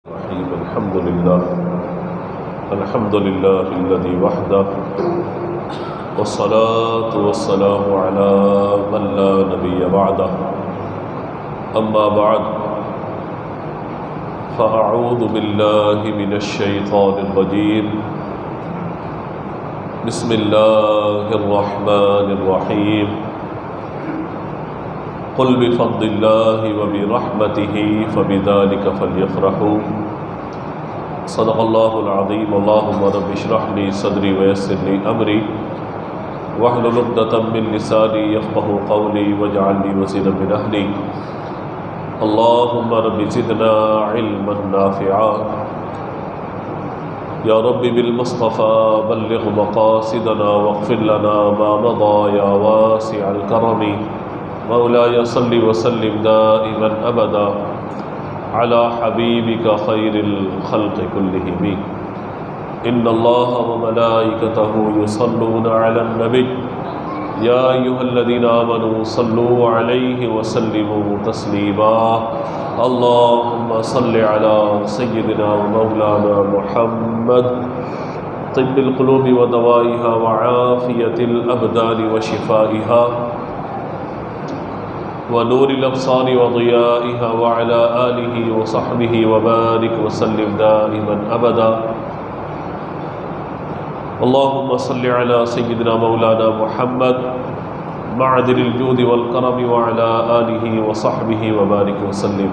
الحمد لله الذي وحده والصلاة والسلام على من لا نبي بعده أما بعد فأعوذ بالله من الشيطان الرجيم بسم الله الرحمن الرحيم قل بفضل الله وبرحمته فبذلك فليفرحوا صدق الله العظيم اللهم رب اشرح لي صدري ويسر لي أمري واحلل عقدة من لساني يفقهوا قولي واجعل لي وزيرا من أهلي اللهم رب زدنا علما نافعا يا رب بالمصطفى بلغ مقاصدنا واغفر لنا ما مضى يا واسع الكرم مولاي صل وسلم دائما أبدا على حبيبك خير الخلق كلهم إن الله وملائكته يصلون على النبي يا أيها الذين آمنوا صلوا عليه وسلموا تسليما اللهم صل على سيدنا ومولانا محمد طب القلوب ودوائها وعافية الأبدان وشفائها ونور الأبصار وضيائها وعلى آله وصحبه وبارك وسلم دائما أبدا اللهم صل على سيدنا مولانا محمد معدن الجود والكرم وعلى آله وصحبه وبارك وسلم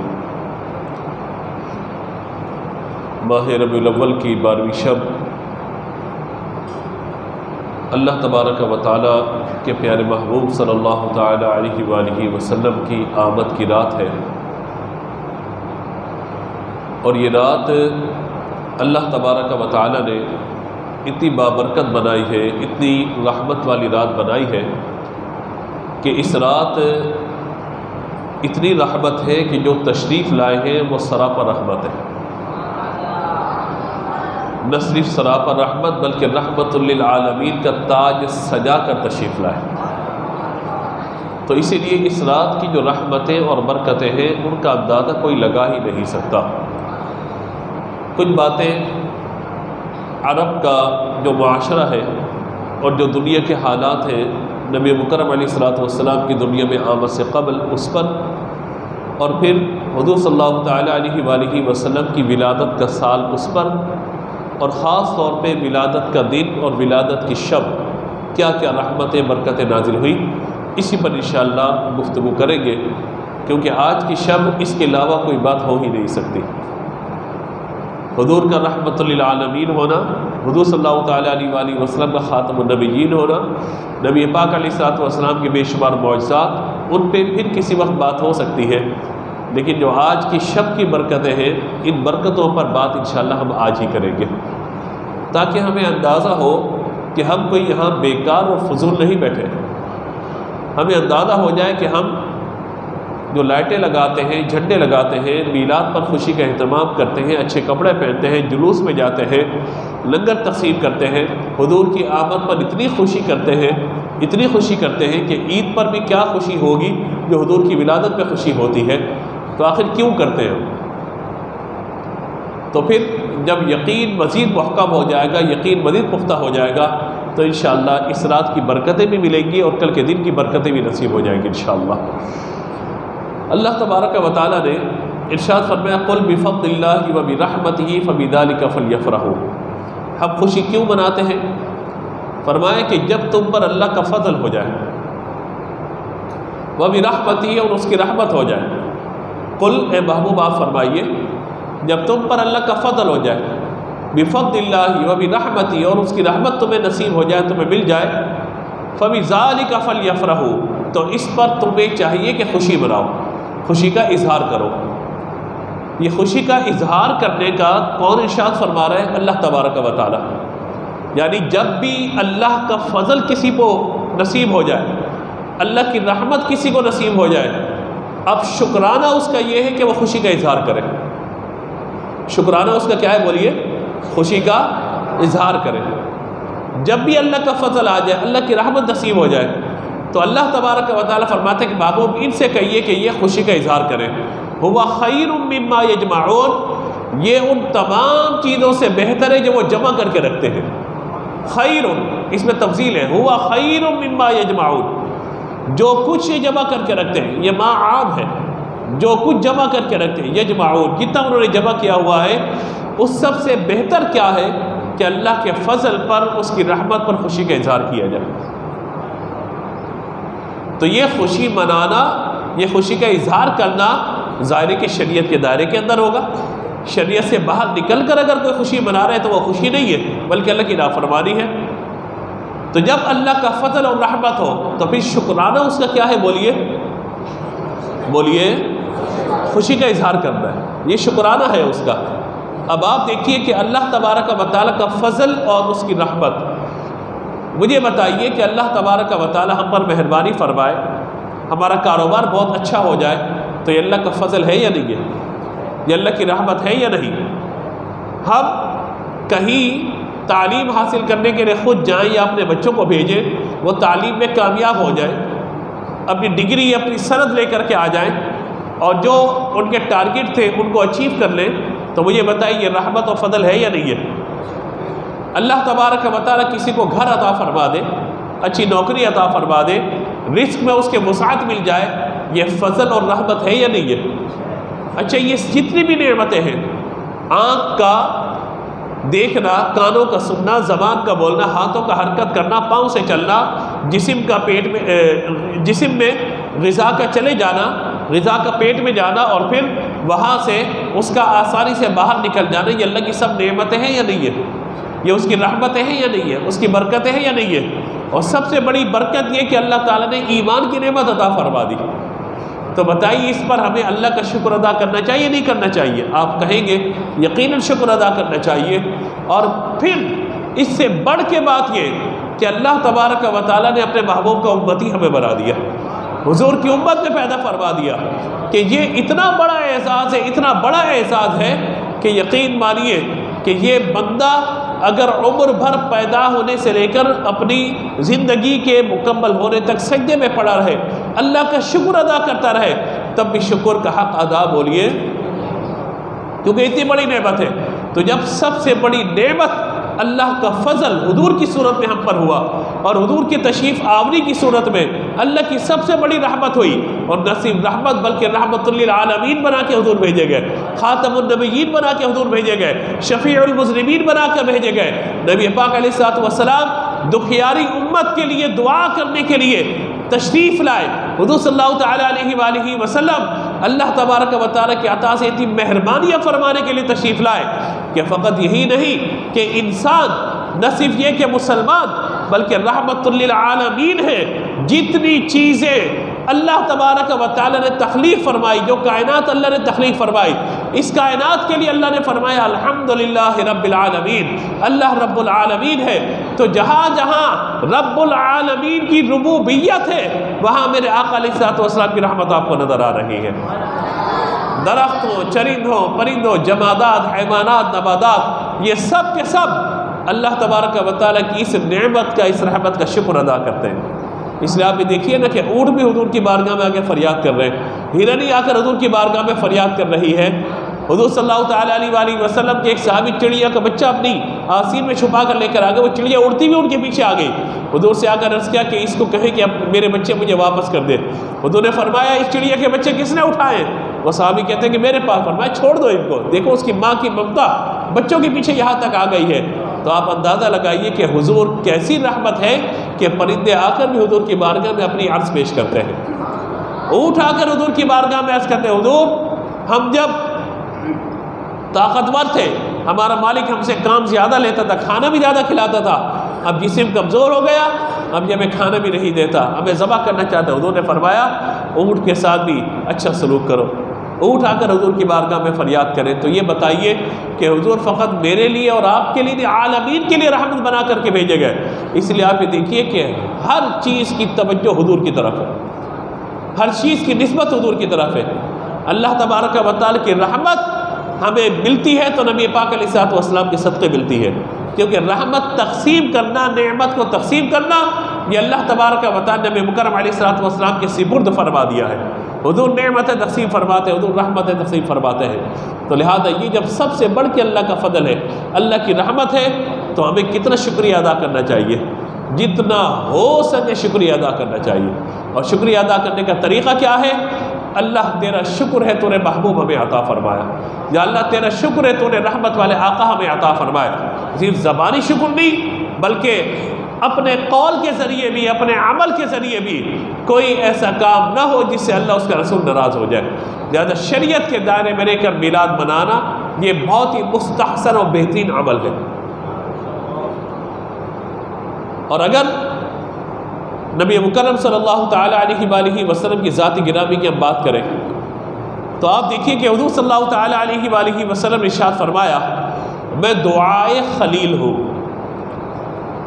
ماہ ربیع الاول کی 12ویں شب اللہ تبارک و تعالی کے پیارے محبوب صلی اللہ تعالی علیہ وآلہ وسلم کی آمد کی رات ہے، اور یہ رات اللہ تبارک و تعالی نے اتنی بابرکت بنائی ہے، اتنی رحمت والی رات بنائی ہے کہ اس رات اتنی رحمت ہے کہ جو تشریف لائے ہیں وہ سراپا رحمت ہے، نہ صرف سراپا رحمت بلکہ رحمت للعالمین کا تاج سجا کر تشریف لائے۔ تو اسی لیے اس رات کی جو رحمتیں اور برکتیں ہیں ان کا اندازہ کوئی لگا ہی نہیں سکتا۔ کچھ باتیں عرب کا جو معاشرہ ہے اور جو دنیا کے حالات ہیں نبی مکرم علیہ السلام کی دنیا میں آمد سے قبل اس پر، اور پھر حضور صلی اللہ تعالیٰ علیہ وآلہ وسلم کی ولادت کا سال اس پر، اور خاص طور پہ ولادت کا دن اور ولادت کی شب کیا کیا رحمتیں برکتیں نازل ہوئی، اسی پر انشاءاللہ گفتگو کریں گے، کیونکہ آج کی شب اس کے علاوہ کوئی بات ہو ہی نہیں سکتی۔ حضور کا رحمت للعالمین ہونا، حضور صلی اللہ تعالیٰ علیہ وآلہ وسلم کا خاتم النبیین ہونا، نبی پاک علیہ السلام کے بے شمار معجزات، ان پہ پھر کسی وقت بات ہو سکتی ہے، لیکن جو آج کی شب کی برکتیں ہیں ان برکتوں پر بات انشاءاللہ ہم آج ہی کریں گے، تاکہ ہمیں اندازہ ہو کہ ہم کوئی یہاں بیکار اور فضول نہیں بیٹھے، ہمیں اندازہ ہو جائے کہ ہم جو لائٹیں لگاتے ہیں، جھنڈے لگاتے ہیں، میلاد پر خوشی کا اہتمام کرتے ہیں، اچھے کپڑے پہنتے ہیں، جلوس میں جاتے ہیں، لنگر تقسیم کرتے ہیں، حضور کی آمد پر اتنی خوشی کرتے ہیں کہ عید پر بھی کیا خوشی ہوگی جو حضور کی ولادت پہ خوشی ہوتی ہے، تو آخر کیوں کرتے ہیں؟ تو پھر جب یقین مزید محکم ہو جائے گا، یقین مزید پختہ ہو جائے گا، تو انشاءاللہ اس رات کی برکتیں بھی ملیں گی اور کل کے دن کی برکتیں بھی نصیب ہو جائیں گی انشاءاللہ۔ اللہ تبارک و تعالیٰ نے ارشاد فرمایا قل بفضل اللہ وبرحمتہ فبذلک فلیفرحوا۔ ہم خوشی کیوں مناتے ہیں؟ فرمایا کہ جب تم پر اللہ کا فضل ہو جائے، وبرحمتہ اور اس کی رحمت ہو جائے۔ قل اے محبوب آپ فرمائیے جب تم پر اللہ کا فضل ہو جائے، بفضل اللہ وبرحمتہ اور اس کی رحمت تمہیں نصیب ہو جائے، تمہیں مل جائے، فبذلک فلیفرحوا تو اس پر تمہیں چاہیے کہ خوشی مناؤ، خوشی کا اظہار کرو۔ یہ خوشی کا اظہار کرنے کا کون ارشاد فرما رہا ہے؟ اللہ تبارک و تعالی۔ یعنی جب بھی اللہ کا فضل کسی کو نصیب ہو جائے، اللہ کی رحمت کسی کو نصیب ہو جائے، اب شکرانہ اس کا یہ ہے کہ وہ خوشی کا اظہار کرے۔ شکرانہ اس کا کیا ہے؟ بولیے، خوشی کا اظہار کرے۔ جب بھی اللہ کا فضل آ جائے، اللہ کی رحمت نصیب ہو جائے، تو اللہ تبارک و تعالیٰ فرماتے ہیں کہ محبوب ان سے کہیے کہ یہ خوشی کا اظہار کریں، ہوا خیر مما یجمعون، یہ ان تمام چیزوں سے بہتر ہے جو وہ جمع کر کے رکھتے ہیں۔ خیر، اس میں تفضیل ہے، ہوا خیر مما یجمعون، جو کچھ یہ جمع کر کے رکھتے ہیں، یہ ما عام ہے، جو کچھ جمع کر کے رکھتے ہیں، یجمعون، جتنا انہوں نے جمع کیا ہوا ہے اس سب سے بہتر کیا ہے کہ اللہ کے فضل پر، اس کی رحمت پر خوشی کا اظہار کیا جائے۔ تو یہ خوشی منانا، یہ خوشی کا اظہار کرنا ظاہر کہ شریعت کے دائرے کے اندر ہوگا۔ شریعت سے باہر نکل کر اگر کوئی خوشی منا رہا ہے تو وہ خوشی نہیں ہے بلکہ اللہ کی نافرمانی ہے۔ تو جب اللہ کا فضل اور رحمت ہو تو پھر شکرانہ اس کا کیا ہے؟ بولیے خوشی کا اظہار کرنا ہے، یہ شکرانہ ہے اس کا۔ اب آپ دیکھیے کہ اللہ تبارک و تعالیٰ کا فضل اور اس کی رحمت، مجھے بتائیے کہ اللہ تبارک و تعالیٰ ہم پر مہربانی فرمائے، ہمارا کاروبار بہت اچھا ہو جائے تو یہ اللہ کا فضل ہے یا نہیں ہے؟ یہ اللہ کی رحمت ہے یا نہیں؟ ہم کہیں تعلیم حاصل کرنے کے لیے خود جائیں یا اپنے بچوں کو بھیجیں، وہ تعلیم میں کامیاب ہو جائیں، اپنی ڈگری اپنی سند لے کر کے آ جائیں اور جو ان کے ٹارگٹ تھے ان کو اچیو کر لیں، تو مجھے بتائیے یہ رحمت و فضل ہے یا نہیں ہے؟ اللہ تبارک و تعالیٰ کسی کو گھر عطا فرما دے، اچھی نوکری عطا فرما دے، رزق میں اس کے وسعت مل جائے، یہ فضل اور رحمت ہے یا نہیں ہے؟ اچھا، یہ جتنی بھی نعمتیں ہیں، آنکھ کا دیکھنا، کانوں کا سننا، زبان کا بولنا، ہاتھوں کا حرکت کرنا، پاؤں سے چلنا، جسم میں غذا کا چلے جانا، غذا کا پیٹ میں جانا اور پھر وہاں سے اس کا آسانی سے باہر نکل جانا، یہ اللہ کی سب نعمتیں ہیں یا نہیں ہے؟ یہ اس کی رحمتیں ہیں یا نہیں ہے؟ اس کی برکتیں ہیں یا نہیں ہے؟ اور سب سے بڑی برکت یہ کہ اللہ تعالیٰ نے ایمان کی نعمت عطا فرما دی۔ تو بتائیے اس پر ہمیں اللہ کا شکر ادا کرنا چاہیے نہیں کرنا چاہیے؟ آپ کہیں گے یقیناً شکر ادا کرنا چاہیے۔ اور پھر اس سے بڑھ کے بات یہ کہ اللہ تبارک و تعالیٰ نے اپنے محبوب کا امتی ہمیں بنا دیا، حضور کی امت میں پیدا فرما دیا، کہ یہ اتنا بڑا اعزاز ہے، اتنا بڑا اعزاز ہے کہ یقین مانیے کہ یہ بندہ اگر عمر بھر پیدا ہونے سے لے کر اپنی زندگی کے مکمل ہونے تک سجدے میں پڑا رہے، اللہ کا شکر ادا کرتا رہے، تب بھی شکر کا حق ادا بولیے، کیونکہ اتنی بڑی نعمت ہے۔ تو جب سب سے بڑی نعمت اللہ کا فضل حضور کی صورت میں ہم پر ہوا اور حضور کی تشریف آوری کی صورت میں اللہ کی سب سے بڑی رحمت ہوئی، اور نہ صرف رحمت بلکہ رحمت للعالمین بنا کے حضور بھیجے گئے، خاتم النبیین بنا کے حضور بھیجے گئے، شفیع المذنبین بنا کر بھیجے گئے، نبی پاک علیہ الصلوۃ والسلام دکھیاری امت کے لیے دعا کرنے کے لیے تشریف لائے۔ حضور صلی اللہ تعالیٰ علیہ وآلہ وسلم اللہ تبارک و تعالیٰ کی عطا سے اتنی مہربانیاں فرمانے کے لیے تشریف لائے کہ فقط یہی نہیں کہ انسان نہ صرف یہ کہ مسلمان بلکہ رحمت للعالمین ہے، جتنی چیزیں اللہ تبارک و تعالیٰ نے تخلیق فرمائی، جو کائنات اللہ نے تخلیق فرمائی، اس کائنات کے لیے اللہ نے فرمایا الحمدللہ رب العالمین، اللہ رب العالمین ہے۔ تو جہاں جہاں رب العالمین کی ربوبیت ہے وہاں میرے آقا علیہ الصلوۃ والسلام کی رحمت آپ کو نظر آ رہی ہے۔ درخت ہو، چرند ہو، پرند ہو، جمادات، حیوانات، نباتات، یہ سب کے سب اللہ تبارک و تعالیٰ کی اس نعمت کا، اس رحمت کا شکر ادا کرتے ہیں۔ اس لیے آپ بھی دیکھیے نا کہ اونٹ بھی حضور کی بارگاہ میں آ کے فریاد کر رہے ہیں، ہرنی آ کر حضور کی بارگاہ میں فریاد کر رہی ہے۔ حضور صلی اللہ تعالیٰ علیہ وآلہ وسلم کے ایک صحابی چڑیا کا بچہ اپنی آستین میں چھپا کر لے کر آ گئے، وہ چڑیا اڑتی ہوئی ان کے پیچھے آ گئی، حضور سے آ کر عرض کیا کہ اس کو کہیں کہ اب میرے بچے مجھے واپس کر دے۔ حضور نے فرمایا اس چڑیا کے بچے کس نے اٹھائے؟ وہ صحابی کہتے ہیں کہ میرے پاس۔ فرمایا چھوڑ دو ان کو، دیکھو اس کی ماں کی ممتا بچوں کے پیچھے یہاں تک آ گئی ہے۔ تو آپ اندازہ لگائیے کہ حضور کیسی رحمت ہے کہ پرندے آ کر بھی حضور کی بارگاہ میں اپنی عرض پیش کرتے ہیں، اونٹ آ کر حضور کی بارگاہ میں عرض کرتے ہیں حضور ہم جب طاقتور تھے، ہمارا مالک ہم سے کام زیادہ لیتا تھا، کھانا بھی زیادہ کھلاتا تھا، اب جسم کمزور ہو گیا، اب یہ ہمیں کھانا بھی نہیں دیتا، ہمیں ذبح کرنا چاہتا ہے۔ حضور نے فرمایا اونٹ کے ساتھ بھی اچھا سلوک کرو، اونٹ آ کر حضور کی بارگاہ میں فریاد کریں۔ تو یہ بتائیے کہ حضور فقط میرے لیے اور آپ کے لیے، عالمین کے لیے رحمت بنا کر کے بھیجے گئے۔ اس لیے آپ یہ دیکھیے کہ ہر چیز کی توجہ حضور کی طرف ہے، ہر چیز کی نسبت حضور کی طرف ہے۔ اللہ تبارک و تعالیٰ کی رحمت ہمیں ملتی ہے تو نبی پاک علیہ الصلوۃ والسلام کے صدقے ملتی ہے، کیونکہ رحمت تقسیم کرنا، نعمت کو تقسیم کرنا، یہ اللہ تبارک و تعالیٰ نے نبی مکرم علیہ الصلوۃ والسلام کے سپرد فرما دیا ہے۔ حضور نعمت تقسیم فرماتے ہیں، حضور رحمت تقسیم فرماتے ہیں۔ تو لہذا یہ جب سب سے بڑھ کے اللہ کا فضل ہے، اللہ کی رحمت ہے، تو ہمیں کتنا شکریہ ادا کرنا چاہیے، جتنا ہو سکے شکریہ ادا کرنا چاہیے۔ اور شکریہ ادا کرنے کا طریقہ کیا ہے؟ اللہ تیرا شکر ہے تو نے محبوب ہمیں عطا فرمایا، یا اللہ تیرا شکر ہے تو نے رحمت والے آقا ہمیں عطا فرمایا۔ صرف زبانی شکر نہیں، بلکہ اپنے قول کے ذریعے بھی، اپنے عمل کے ذریعے بھی کوئی ایسا کام نہ ہو جس سے اللہ اس کا رسول ناراض ہو جائے۔ لہٰذا شریعت کے دائرے میں رہ کر میلاد منانا یہ بہت ہی مستحسن اور بہترین عمل ہے۔ اور اگر نبی مکرم صلی اللہ تعالیٰ علیہ وآلہ وسلم کی ذات گرامی کی ہم بات کریں تو آپ دیکھیے کہ حضور صلی اللہ تعالیٰ علیہ وآلہ وسلم نے ارشاد فرمایا، میں دعائے خلیل ہوں۔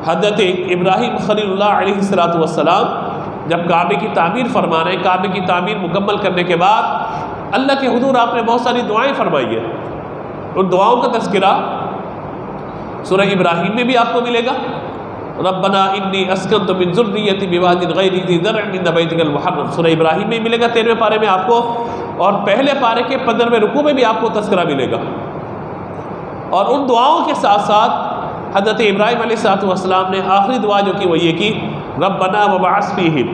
حضرت ابراہیم خلیل اللہ علیہ السلام جب کعبے کی تعمیر فرما رہے ہیں، کعبے کی تعمیر مکمل کرنے کے بعد اللہ کے حضور آپ نے بہت ساری دعائیں فرمائی ہیں۔ ان دعاؤں کا تذکرہ سورہ ابراہیم میں بھی آپ کو ملے گا، ربنا انی اسکنت من ذریتی بواد غیر ذی زرع عند بیتک المحرم، سورہ ابراہیم میں ملے گا 13ویں پارے میں آپ کو، اور پہلے پارے کے 15ویں رکوع میں بھی آپ کو تذکرہ ملے گا۔ اور ان دعاؤں کے ساتھ ساتھ حضرت ابراہیم علیہ السلام نے آخری دعا جو کی وہ یہ کی، ربنا وبعث فیہم،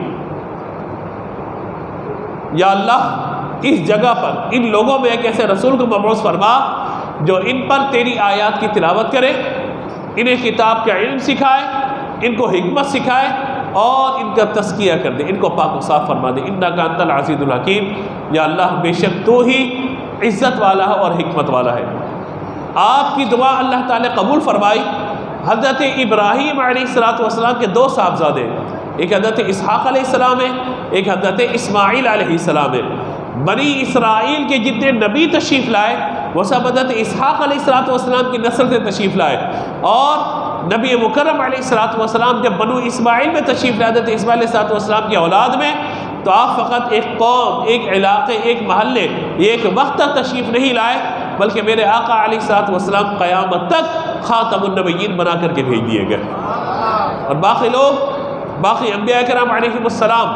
یا اللہ اس جگہ پر ان لوگوں میں ایک ایسے رسول کو مبعوث فرما جو ان پر تیری آیات کی تلاوت کرے، انہیں کتاب کا علم سکھائے، ان کو حکمت سکھائے اور ان کا تزکیہ کر دے، ان کو پاک و صاف فرما دے، انک انت العزیز الحکیم، یا اللہ بے شک تو ہی عزت والا ہے اور حکمت والا ہے۔ آپ کی دعا اللہ تعالی قبول فرمائی۔ حضرت ابراہیم علیہ السلام کے دو صاحبزادے، ایک حضرت اسحاق علیہ السلام ہے، ایک حضرت اسماعیل علیہ السلام ہے۔ بنی اسرائیل کے جتنے نبی تشریف لائے وہ سب حضرت اسحاق علیہ السلام کی نسل سے تشریف لائے، اور نبی مکرم علیہ السلام جب بنو اسماعیل میں تشریف لائے، حضرت اسماعیل علیہ السلام کی اولاد میں، تو آپ فقط ایک قوم، ایک علاقے، ایک محلے، ایک وقت تک تشریف نہیں لائے، بلکہ میرے آقا علیہ السلام قیامت تک خاتم النبیین بنا کر کے بھیج دیے گئے۔ اور باقی لوگ، باقی انبیاء کرام علیہ السلام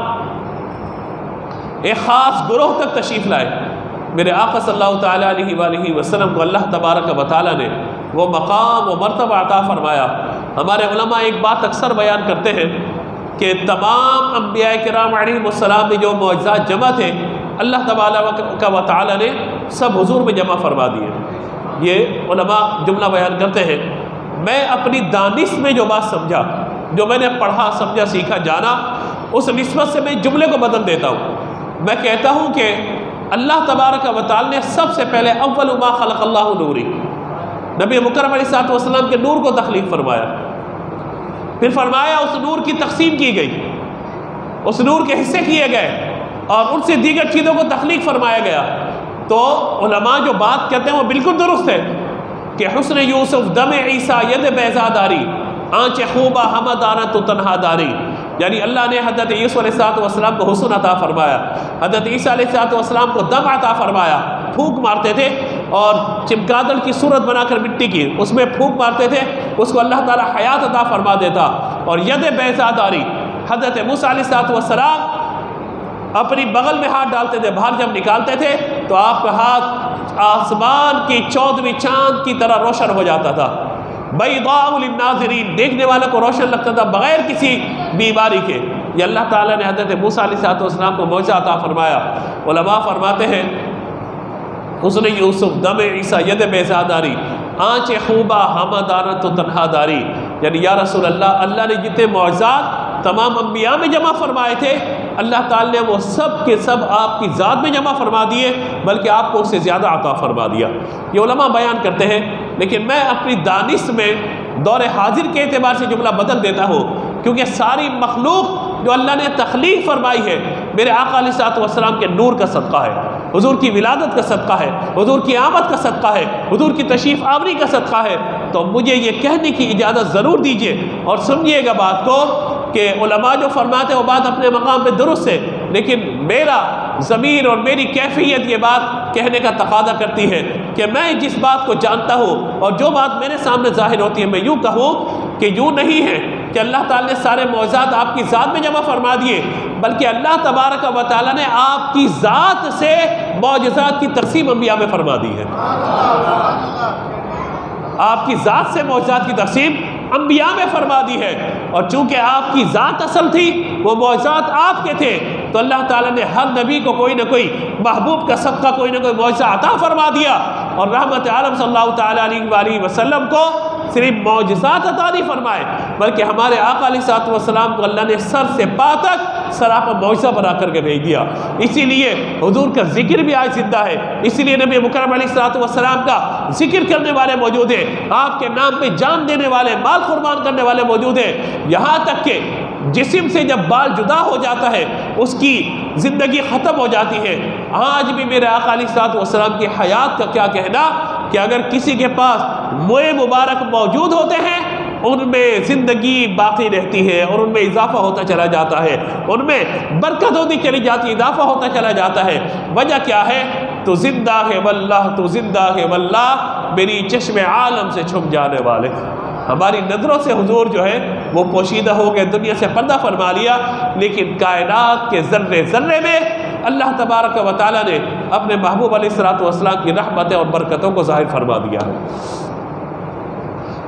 ایک خاص گروہ تک تشریف لائے۔ میرے آقا صلی اللہ تعالیٰ علیہ وآلہ وسلم کو اللہ تبارک و تعالیٰ نے وہ مقام و مرتبہ عطا فرمایا۔ ہمارے علماء ایک بات اکثر بیان کرتے ہیں کہ تمام انبیاء کرام علیہ السلام میں جو معجزات جمع تھے، اللہ تبارک و تعالیٰ نے سب حضور میں جمع فرما دیے۔ یہ علماء جملہ بیان کرتے ہیں، میں اپنی دانش میں جو بات سمجھا، جو میں نے پڑھا، سمجھا، سیکھا، جانا، اس نسبت سے میں جملے کو بدل دیتا ہوں۔ میں کہتا ہوں کہ اللہ تبارک و تعالیٰ نے سب سے پہلے اول ما خلق اللہ نوری، نبی مکرم علیہ السلام کے نور کو تخلیق فرمایا، پھر فرمایا اس نور کی تقسیم کی گئی، اس نور کے حصے کیے گئے، اور ان سے دیگر چیزوں کو تخلیق فرمایا گیا۔ تو علماء جو بات کہتے ہیں وہ بالکل درست ہے کہ حسن یوسف دم عیسیٰ ید بیضا داری، آنچ خوبہ ہمہ دارا تو تنہا داری، یعنی اللہ نے حضرت یوسف علیہ السلام کو حسن عطا فرمایا، حضرت عیسیٰ علیہ السلام کو دم عطا فرمایا، پھونک مارتے تھے اور چمگادڑ کی صورت بنا کر مٹی کی اس میں پھونک مارتے تھے، اس کو اللہ تعالیٰ حیات عطا فرما دیتا۔ اور ید بیضا داری، حضرت موسیٰ علیہ السلام اپنی بغل میں ہاتھ ڈالتے تھے، باہر جب نکالتے تھے تو آپ کا ہاتھ آسمان کی 14ویں چاند کی طرح روشن ہو جاتا تھا، بیضاء للناظرین، دیکھنے والوں کو روشن لگتا تھا بغیر کسی بیماری کے۔ یہ اللہ تعالیٰ نے حضرت موسیٰ علیہ السلام کو معجزہ عطا فرمایا۔ علماء فرماتے ہیں حسن یوسف دم عیسیٰ ید بیضا داری، آنچ خوبہ ہمہ دارا تو تنہا داری، یعنی یا رسول اللہ، اللہ نے جتنے معجزات تمام انبیاء میں جمع فرمائے تھے، اللہ تعالیٰ نے وہ سب کے سب آپ کی ذات میں جمع فرما دیے، بلکہ آپ کو اس سے زیادہ عطا فرما دیا۔ یہ علماء بیان کرتے ہیں، لیکن میں اپنی دانش میں دور حاضر کے اعتبار سے جملہ بدل دیتا ہوں، کیونکہ ساری مخلوق جو اللہ نے تخلیق فرمائی ہے میرے آقا علیہ السلام کے نور کا صدقہ ہے، حضور کی ولادت کا صدقہ ہے، حضور کی آمد کا صدقہ ہے، حضور کی تشریف آوری کا صدقہ ہے۔ تو مجھے یہ کہنے کی اجازت ضرور دیجیے اور سمجھیے گا بات کو کہ علماء جو فرماتے ہیں وہ بات اپنے مقام پہ درست ہے، لیکن میرا ضمیر اور میری کیفیت یہ بات کہنے کا تقاضا کرتی ہے کہ میں جس بات کو جانتا ہوں اور جو بات میرے سامنے ظاہر ہوتی ہے، میں یوں کہوں کہ یوں نہیں ہے، کہ اللہ تعالیٰ نے سارے معجزات آپ کی ذات میں جمع فرما دیے، بلکہ اللہ تبارک و تعالیٰ نے آپ کی ذات سے معجزات کی تقسیم انبیاء میں فرما دی ہے۔ آپ کی ذات سے معجزات کی تقسیم انبیاء میں فرما دی ہے، اور چونکہ آپ کی ذات اصل تھی، وہ معجزات آپ کے تھے، تو اللہ تعالیٰ نے ہر نبی کو کوئی نہ کوئی محبوب کا صدقہ کوئی نہ کوئی معجزہ عطا فرما دیا، اور رحمت عالم صلی اللہ تعالیٰ علیہ وآلہ وسلم کو صرف معجزات عطا نہیں فرمائے، بلکہ ہمارے آقا علیہ الصلوۃ والسلام کو اللہ نے سر سے پا تک سراپا معجزہ بنا کر کے بھیج دیا۔ اسی لیے حضور کا ذکر بھی آج زندہ ہے، اسی لیے نبی مکرم علیہ الصلوۃ والسلام کا ذکر کرنے والے موجود ہیں، آپ کے نام پہ جان دینے والے، مال قربان کرنے والے موجود ہیں، یہاں تک کہ جسم سے جب بال جدا ہو جاتا ہے اس کی زندگی ختم ہو جاتی ہے۔ آج بھی میرے آقا علیہ الصلوۃ والسلام کی حیات کا کیا کہنا کہ اگر کسی کے پاس موئے مبارک موجود ہوتے ہیں، ان میں زندگی باقی رہتی ہے اور ان میں اضافہ ہوتا چلا جاتا ہے، ان میں برکت ہوتی چلی جاتی ہے، اضافہ ہوتا چلا جاتا ہے۔ وجہ کیا ہے؟ تو زندہ ہے واللہ، تو زندہ ہے واللہ، میری چشم عالم سے چھپ جانے والے۔ ہماری نظروں سے حضور جو ہے وہ پوشیدہ ہو گئے، دنیا سے پردہ فرما لیا، لیکن کائنات کے ذرے ذرے میں اللہ تبارک و تعالیٰ نے اپنے محبوب علیہ الصلوۃ والسلام کی رحمتیں اور برکتوں کو ظاہر فرما دیا ہے۔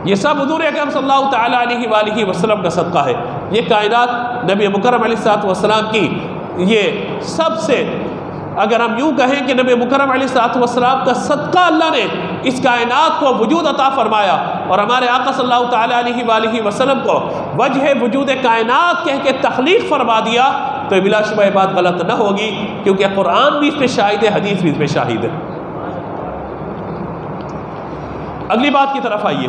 یہ سب حضور اکرم صلی اللہ تعالیٰ علیہ وآلہ وسلم کا صدقہ ہے۔ یہ کائنات نبی مکرم علیہ الصلوۃ والسلام کی، یہ سب سے، اگر ہم یوں کہیں کہ نبی مکرم علیہ الصلوۃ والسلام کا صدقہ اللہ نے اس کائنات کو وجود عطا فرمایا، اور ہمارے آقا صلی اللہ تعالیٰ علیہ وآلہ وسلم کو وجہ وجود کائنات کہہ کے تخلیق فرما دیا، تو بلا شبہ یہ بات غلط نہ ہوگی، کیونکہ قرآن بھی اس پہ شاہد ہے، حدیث بھی اس پہ شاہد ہے۔ اگلی بات کی طرف آئیے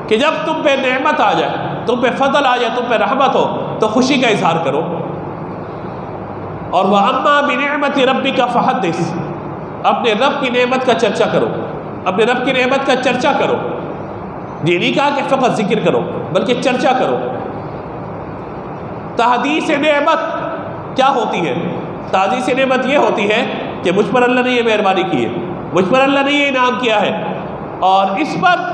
کہ جب تم پہ نعمت آ جائے، تم پہ فضل آ جائے، تم پہ رحمت ہو، تو خوشی کا اظہار کرو، اور وَأَمَّا بِنِعْمَةِ رَبِّكَ فَحَدِّثْ، اپنے رب کی نعمت کا چرچا کرو، اپنے رب کی نعمت کا چرچا کرو۔ یہ نہیں کہا کہ فقط ذکر کرو، بلکہ چرچا کرو۔ تحدیث نعمت کیا ہوتی ہے؟ تحدیث نعمت یہ ہوتی ہے کہ مجھ پر اللہ نے یہ مہربانی کی ہے، مجھ پر اللہ نے یہ انعام کیا ہے، اور اس پر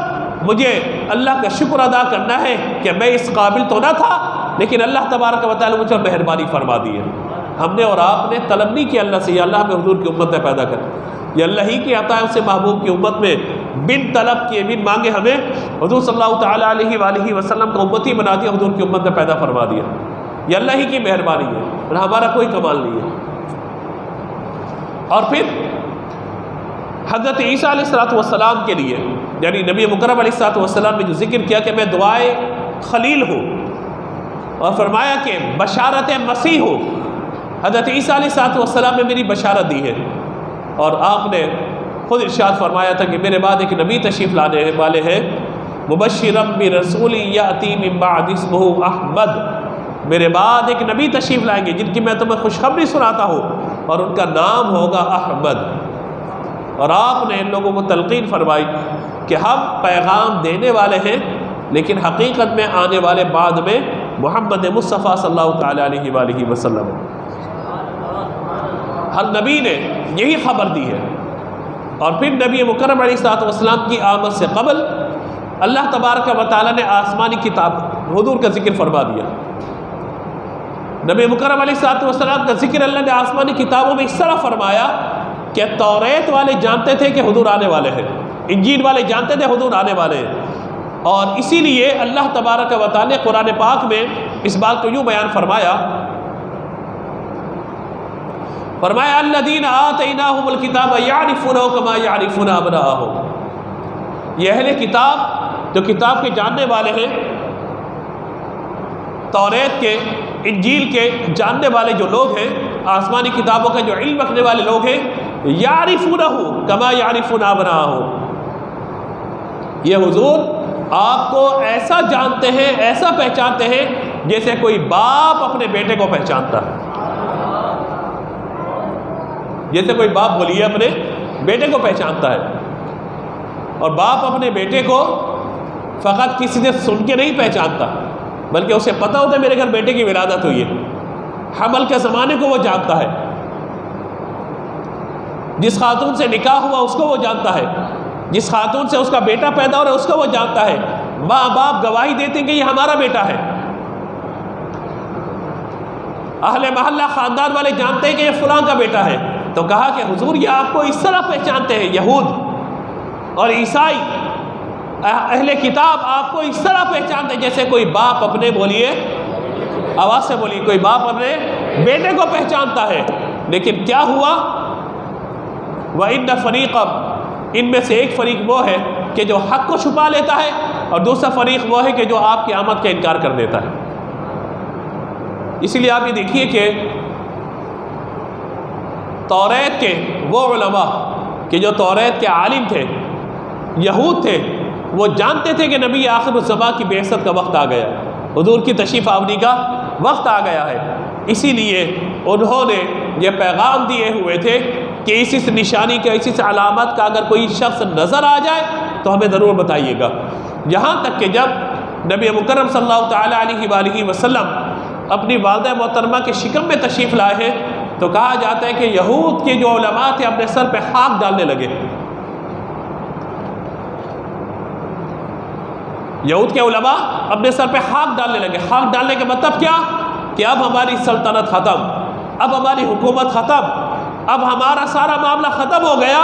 مجھے اللہ کا شکر ادا کرنا ہے کہ میں اس قابل تو نہ تھا، لیکن اللہ تبارک و تعالیٰ مجھ پر مہربانی فرما دی ہے۔ ہم نے اور آپ نے طلب نہیں کیا اللہ سے، یا اللہ ہمیں حضور کی امت میں پیدا کر، یہ اللہ ہی کی عطا ہے اسے محبوب کی امت میں، بن طلب کیے بن مانگے ہمیں حضور صلی اللہ تعالیٰ علیہ وآلہ وسلم کا امتی بنا دیا، حضور کی امت میں پیدا فرما دیا، یہ اللہ ہی کی مہربانی ہے، اور ہمارا کوئی کمال نہیں ہے۔ اور پھر حضرت عیسیٰ علیہ الصلوۃ والسلام کے لیے، یعنی نبی مکرم علیہ الصلوۃ والسلام نے جو ذکر کیا کہ میں دعائے خلیل ہوں، اور فرمایا کہ بشارت مسیح ہو، حضرت عیسیٰ علیہ الصلوۃ والسلام نے میری بشارت دی ہے، اور آپ نے خود ارشاد فرمایا تھا کہ میرے بعد ایک نبی تشریف لانے والے ہیں، مبشرا برسول یاتی من بعد اسمہ احمد، میرے بعد ایک نبی تشریف لائیں گے جن کی میں تمہیں خوشخبری سناتا ہوں، اور ان کا نام ہوگا احمد۔ اور آپ نے ان لوگوں کو تلقین فرمائی کہ ہم پیغام دینے والے ہیں، لیکن حقیقت میں آنے والے بعد میں محمد مصطفیٰ صلی اللہ تعالیٰ علیہ وآلہ وسلم، ہر نبی نے یہی خبر دی ہے۔ اور پھر نبی مکرم علیہ الصلوۃ والسلام کی آمد سے قبل اللہ تبارک و تعالیٰ نے آسمانی کتاب حضور کا ذکر فرما دیا۔ نبی مکرم علیہ الصلوۃ والسلام کا ذکر اللہ نے آسمانی کتابوں میں اس طرح فرمایا کہ توریت والے جانتے تھے کہ حضور آنے والے ہیں، انجیل والے جانتے تھے حضور آنے والے ہیں، اور اسی لیے اللہ تبارک و تعالیٰ نے قرآن پاک میں اس بات کو یوں بیان فرمایا الذین آتیناہم الکتاب یعرفونہ کما یعرفون ابناءہم، یہ اہل کتاب جو کتاب کے جاننے والے ہیں، توریت کے، انجیل کے جاننے والے جو لوگ ہیں، آسمانی کتابوں کا جو علم رکھنے والے لوگ ہیں، یعرفونہ کما یعرفون ابناءہم، یہ حضور آپ کو ایسا جانتے ہیں، ایسا پہچانتے ہیں جیسے کوئی باپ اپنے بیٹے کو پہچانتا ہے، جیسے کوئی باپ بولیے اپنے بیٹے کو پہچانتا ہے، اور باپ اپنے بیٹے کو فقط کسی سے سن کے نہیں پہچانتا، بلکہ اسے پتہ ہوتا ہے میرے گھر بیٹے کی ولادت ہوئی ہے، حمل کے زمانے کو وہ جانتا ہے، جس خاتون سے نکاح ہوا اس کو وہ جانتا ہے، جس خاتون سے اس کا بیٹا پیدا ہو رہا ہے اس کو وہ جانتا ہے، ماں باپ گواہی دیتے ہیں کہ یہ ہمارا بیٹا ہے، اہل محلہ خاندان والے جانتے ہیں کہ یہ فلاں کا بیٹا ہے، تو کہا کہ حضور یہ آپ کو اس طرح پہچانتے ہیں، یہود اور عیسائی اہل کتاب آپ کو اس طرح پہچانتے ہیں جیسے کوئی باپ اپنے، بولیے آواز سے بولیے، کوئی باپ اپنے بیٹے کو پہچانتا ہے۔ لیکن کیا ہوا؟ وَإِنَّ فَرِيقًا، ان میں سے ایک فریق وہ ہے کہ جو حق کو چھپا لیتا ہے، اور دوسرا فریق وہ ہے کہ جو آپ کی آمد کا انکار کر دیتا ہے۔ اسی لیے آپ یہ دیکھیے کہ توریت کے وہ علماء کہ جو توریت کے عالم تھے، یہود تھے، وہ جانتے تھے کہ نبی آخر الزمان کی بعثت کا وقت آ گیا، حضور کی تشریف آوری کا وقت آ گیا ہے۔ اسی لیے انہوں نے یہ پیغام دیے ہوئے تھے کہ اس نشانی کا، اس علامت کا اگر کوئی شخص نظر آ جائے تو ہمیں ضرور بتائیے گا۔ یہاں تک کہ جب نبی مکرم صلی اللہ تعالیٰ علیہ وآلہ وسلم اپنی والدہ محترمہ کے شکم میں تشریف لائے ہیں تو کہا جاتا ہے کہ یہود کے جو علماء تھے اپنے سر پہ خاک ڈالنے لگے۔ یہود کے علماء اپنے سر پہ خاک ڈالنے لگے۔ خاک ڈالنے کا مطلب کیا؟ کہ اب ہماری سلطنت ختم، اب ہماری حکومت ختم، اب ہمارا سارا معاملہ ختم ہو گیا،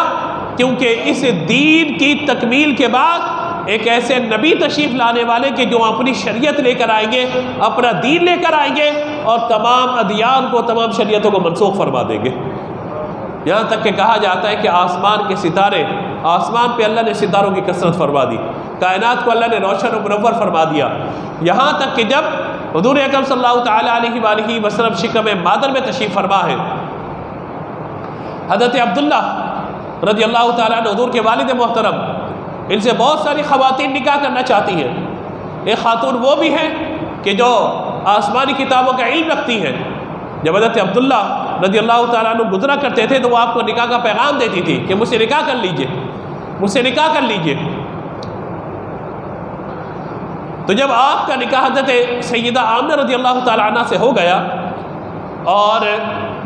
کیونکہ اس دین کی تکمیل کے بعد ایک ایسے نبی تشریف لانے والے کہ جو اپنی شریعت لے کر آئیں گے، اپنا دین لے کر آئیں گے، اور تمام ادیان کو، تمام شریعتوں کو منسوخ فرما دیں گے۔ یہاں تک کہ کہا جاتا ہے کہ آسمان کے ستارے، آسمان پہ اللہ نے ستاروں کی کثرت فرما دی، کائنات کو اللہ نے روشن و منور فرما دیا۔ یہاں تک کہ جب حضور اکرم صلی اللہ تعالیٰ علیہ وآلہ وسلم شکم مادر میں تشریف فرما ہے، حضرت عبداللہ رضی اللہ تعالیٰ عنہ حضور کے والد محترم، ان سے بہت ساری خواتین نکاح کرنا چاہتی ہیں۔ ایک خاتون وہ بھی ہیں کہ جو آسمانی کتابوں کا علم رکھتی ہیں۔ جب حضرت عبداللہ رضی اللہ تعالیٰ عنہ گزرا کرتے تھے تو وہ آپ کو نکاح کا پیغام دیتی تھی کہ مجھ سے نکاح کر لیجئے، مجھ سے نکاح کر لیجئے۔ تو جب آپ کا نکاح حضرت سیدہ آمنہ رضی اللہ تعالیٰ عنہ سے ہو گیا اور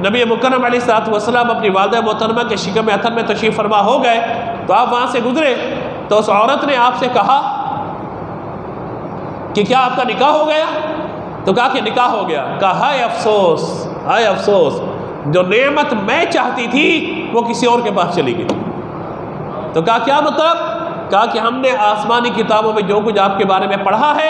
نبی مکرم علیہ الصلوۃ والسلام اپنی والدہ محترمہ کے شکم اطہر میں تشریف فرما ہو گئے، تو آپ وہاں سے گزرے تو اس عورت نے آپ سے کہا کہ کیا آپ کا نکاح ہو گیا؟ تو کہا کہ نکاح ہو گیا۔ کہا ہائے افسوس، ہائے افسوس، جو نعمت میں چاہتی تھی وہ کسی اور کے پاس چلی گئی۔ تو کہا کیا مطلب؟ کہا کہ ہم نے آسمانی کتابوں میں جو کچھ آپ کے بارے میں پڑھا ہے،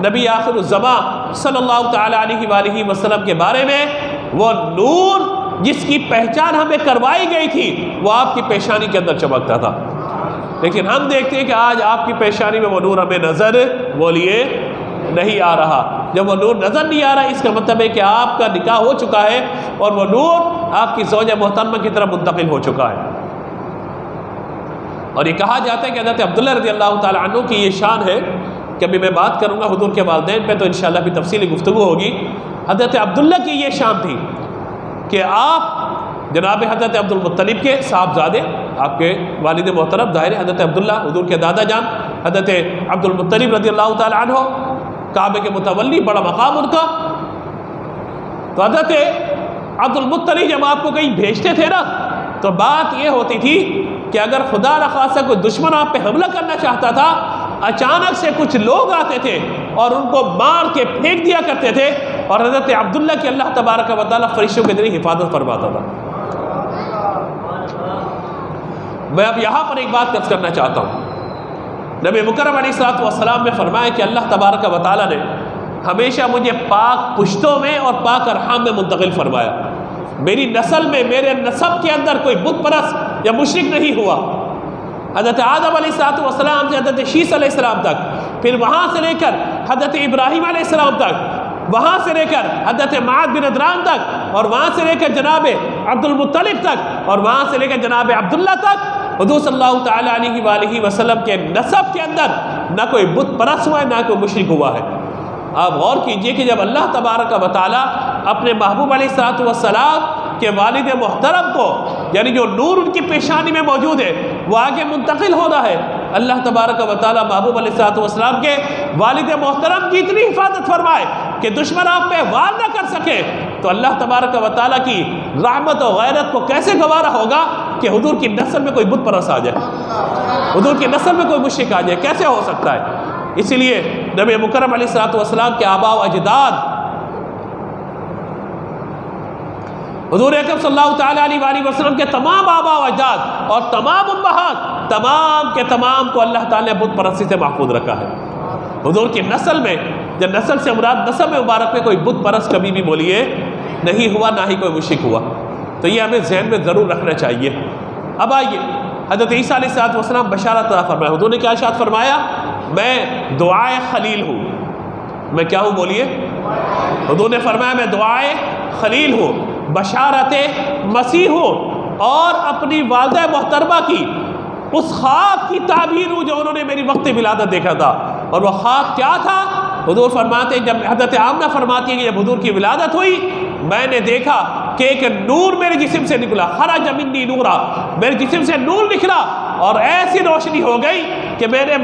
نبی آخر الزمان صلی اللہ تعالیٰ علیہ وآلہ وسلم کے بارے میں، وہ نور جس کی پہچان ہمیں کروائی گئی تھی وہ آپ کی پیشانی کے اندر چمکتا تھا، لیکن ہم دیکھتے ہیں کہ آج آپ کی پیشانی میں وہ نور ہمیں نظر بولیے نہیں آ رہا۔ جب وہ نور نظر نہیں آ رہا، اس کا مطلب ہے کہ آپ کا نکاح ہو چکا ہے اور وہ نور آپ کی زوجہ محترمہ کی طرف منتقل ہو چکا ہے۔ اور یہ کہا جاتا ہے کہ حضرت عبداللہ رضی اللہ تعالیٰ عنہ کی یہ شان ہے کہ ابھی میں بات کروں گا حضور کے والدین پہ تو انشاءاللہ بھی تفصیلی گفتگو ہوگی۔ حضرت عبداللہ کی یہ شان تھی کہ آپ جناب حضرت عبد المطلب کے صاحبزادے، آپ کے والد محترم ظاہر حضرت عبداللہ حضور کے دادا جان حضرت عبد المطلب رضی اللہ تعالیٰ عنہ، کعبے کے متولی، بڑا مقام ان کا۔ تو حضرت عبد المطلب جب آپ کو کہیں بھیجتے تھے نا تو بات یہ ہوتی تھی کہ اگر خدا نخواستہ کوئی دشمن آپ پہ حملہ کرنا چاہتا تھا، اچانک سے کچھ لوگ آتے تھے اور ان کو مار کے پھینک دیا کرتے تھے، اور حضرت عبداللہ کی اللہ تبارک و تعالیٰ فرشتوں کے ذریعے حفاظت فرماتا تھا۔ میں اب یہاں پر ایک بات عرض کرنا چاہتا ہوں۔ نبی مکرم علیہ الصلوۃ والسلام نے فرمایا کہ اللہ تبارک و تعالیٰ نے ہمیشہ مجھے پاک پشتوں میں اور پاک ارحام میں منتقل فرمایا۔ میری نسل میں، میرے نسب کے اندر کوئی بت پرست یا مشرک نہیں ہوا۔ حضرت آدم علیہ السلام سے حضرت شیس علیہ السلام تک، پھر وہاں سے لے کر حضرت ابراہیم علیہ السلام تک، وہاں سے لے کر حضرت معاذ بن عدنان تک، اور وہاں سے لے کر جناب عبد المطلب تک، اور وہاں سے لے کر جناب عبداللہ تک، حضور صلی اللہ تعالیٰ علیہ وآلہ وسلم کے نسب کے اندر نہ کوئی بت پرست ہوا ہے، نہ کوئی مشرک ہوا ہے۔ آپ غور کیجئے کہ جب اللہ تبارک و تعالیٰ اپنے محبوب علیہ الصلوۃ والسلام کے والد محترم کو، یعنی جو نور ان کی پیشانی میں موجود ہے وہ آگے منتقل ہونا ہے، اللہ تبارک و تعالیٰ محبوب علیہ الصلوۃ والسلام کے والد محترم کی اتنی حفاظت فرمائے کہ دشمن آپ پہ وار نہ کر سکے، تو اللہ تبارک و تعالیٰ کی رحمت و غیرت کو کیسے گوارا ہوگا کہ حضور کی نسل میں کوئی بت پرست آ جائے، حضور کی نسل میں کوئی مشرک آ جائے، کیسے ہو سکتا ہے؟ اسی لیے نبی مکرم علیہ الصلوۃ والسلام کے آباء و اجداد حضور اکرم صلی اللہ تعالیٰ علیہ وسلم کے تمام آبا و اجداد اور تمام امہات تمام کے تمام کو اللہ تعالیٰ نے بت پرستی سے محفوظ رکھا ہے۔ حضور کی نسل میں، جب نسل سے مراد نسب مبارک میں کوئی بت پرست کبھی بھی بولیے نہیں ہوا، نہ ہی کوئی مشرک ہوا، تو یہ ہمیں ذہن میں ضرور رکھنا چاہیے۔ اب آئیے حضرت عیسیٰ علیہ السلام بشارت عطا فرمایا۔ حضور نے کیا ارشاد فرمایا؟ میں دعائے خلیل ہوں۔ میں کیا ہوں بولیے؟ حضور نے فرمایا میں دعائے خلیل ہوں، بشارت مسیح ہوں، اور اپنی والدہ محترمہ کی اس خواب کی تعبیر ہوں جو انہوں نے میری وقت ولادت دیکھا تھا۔ اور وہ خواب کیا تھا؟ حضور فرماتے ہیں، جب حضرت آمنہ فرماتی ہے کہ جب حضور کی ولادت ہوئی میں نے دیکھا کہ ایک نور میرے جسم سے نکلا، خرج منی نورا، میرے جسم سے نور نکلا اور ایسی روشنی ہو گئی کہ میں نے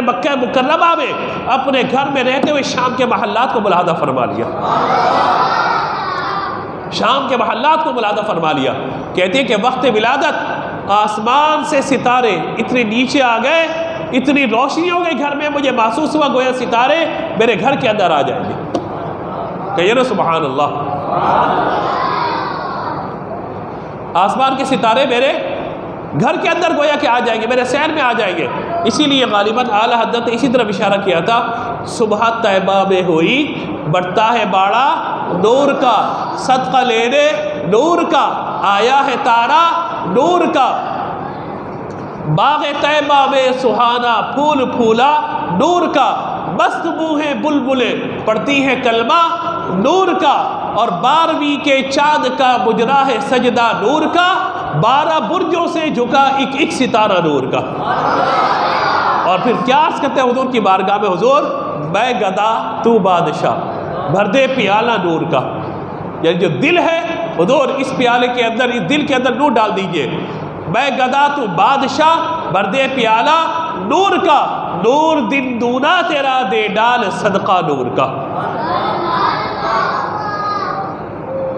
مکہ مکرمہ میں اپنے گھر میں رہتے ہوئے شام کے محلات کو ملاحظہ فرما لیا۔ شام کے محلات کو ملاحظہ فرما لیا۔ کہتے ہیں کہ وقت ولادت آسمان سے ستارے اتنے نیچے آ گئے، اتنی روشنی ہو گئی گھر میں، مجھے محسوس ہوا گویا ستارے میرے گھر کے اندر آ جائیں گے۔ کہیے نا سبحان اللہ۔ آسمان کے ستارے میرے گھر کے اندر گویا کہ آ جائیں گے، میرے صحن میں آ جائیں گے۔ اسی لیے غالباً اعلیٰ حضرت نے اسی طرح اشارہ کیا تھا، صبح طیبہ میں ہوئی بڑھتا ہے باڑا نور کا، صدقہ لینے نور کا، آیا ہے تارا نور کا، باغ طیبہ میں سہانا پھول پھولا نور کا، مست منہ ہے بلبلیں پڑھتی ہے کلمہ نور کا، اور 12ویں کے چاند کا مجرا ہے سجدہ نور کا، 12 برجوں سے جھکا ایک ایک ستارہ نور کا۔ اور پھر کیا عرض کرتے ہیں حضور کی بارگاہ میں، حضور میں گدا تو بادشاہ، بھر دے پیالہ نور کا، یعنی جو دل ہے حضور اس پیالے کے اندر، اس دل کے اندر نور ڈال دیجئے، میں گدا تو بادشاہ، بھر دے پیالہ نور کا، نور دن دونا تیرا دے ڈال صدقہ نور کا۔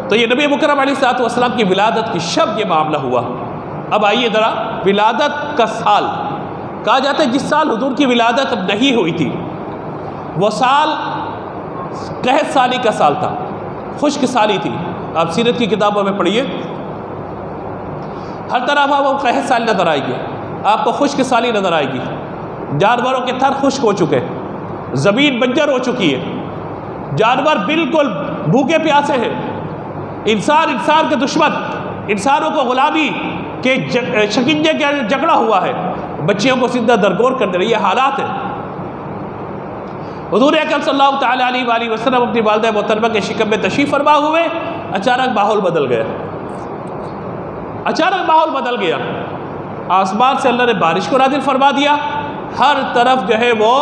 تو یہ نبی مکرم علیہ السلام کی ولادت کی شب یہ معاملہ ہوا۔ اب آئیے ذرا ولادت کا سال، کہا جاتا ہے جس سال حضور کی ولادت نہیں ہوئی تھی وہ سال قحط سالی کا سال تھا، خشک سالی تھی۔ آپ سیرت کی کتابوں میں پڑھیے، ہر طرف آپ کو قحط سالی نظر آئے گی، آپ کو خشک سالی نظر آئے گی، جانوروں کے تھر خشک ہو چکے، زمین بنجر ہو چکی ہے، جانور بالکل بھوکے پیاسے ہیں، انسان کے دشمن، انسانوں کو غلامی کے شکنجے کے جکڑا ہوا ہے، بچیوں کو زندہ درگور کر دے رہی، یہ حالات ہیں۔ حضور اکرم صلی اللہ تعالیٰ علیہ وآلہ وسلم اپنی والدہ محترمہ کے شکم میں تشریف فرما ہوئے، اچانک ماحول بدل گیا، اچانک ماحول بدل گیا، آسمان سے اللہ نے بارش کو نازل فرما دیا، ہر طرف جو ہے وہ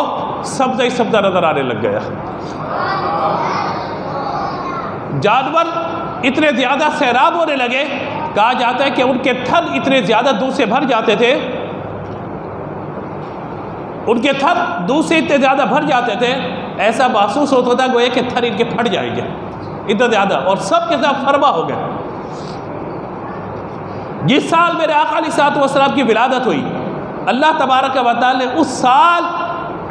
سبزہ ہی سبزہ نظر آنے لگ گیا، جانور اتنے زیادہ سیراب ہونے لگے، کہا جاتا ہے کہ ان کے تھن اتنے زیادہ دودھ سے بھر جاتے تھے، ان کے تھن دودھ سے اتنے زیادہ بھر جاتے تھے، ایسا محسوس ہوتا تھا گویا کہ تھن ان کے پھٹ جائیں گے، اتنا زیادہ، اور سب کے ساتھ فرما ہو گئے۔ جس سال میرے آقا علیہ الصلوۃ والسلام کی ولادت ہوئی، اللہ تبارک و تعالی نے اس سال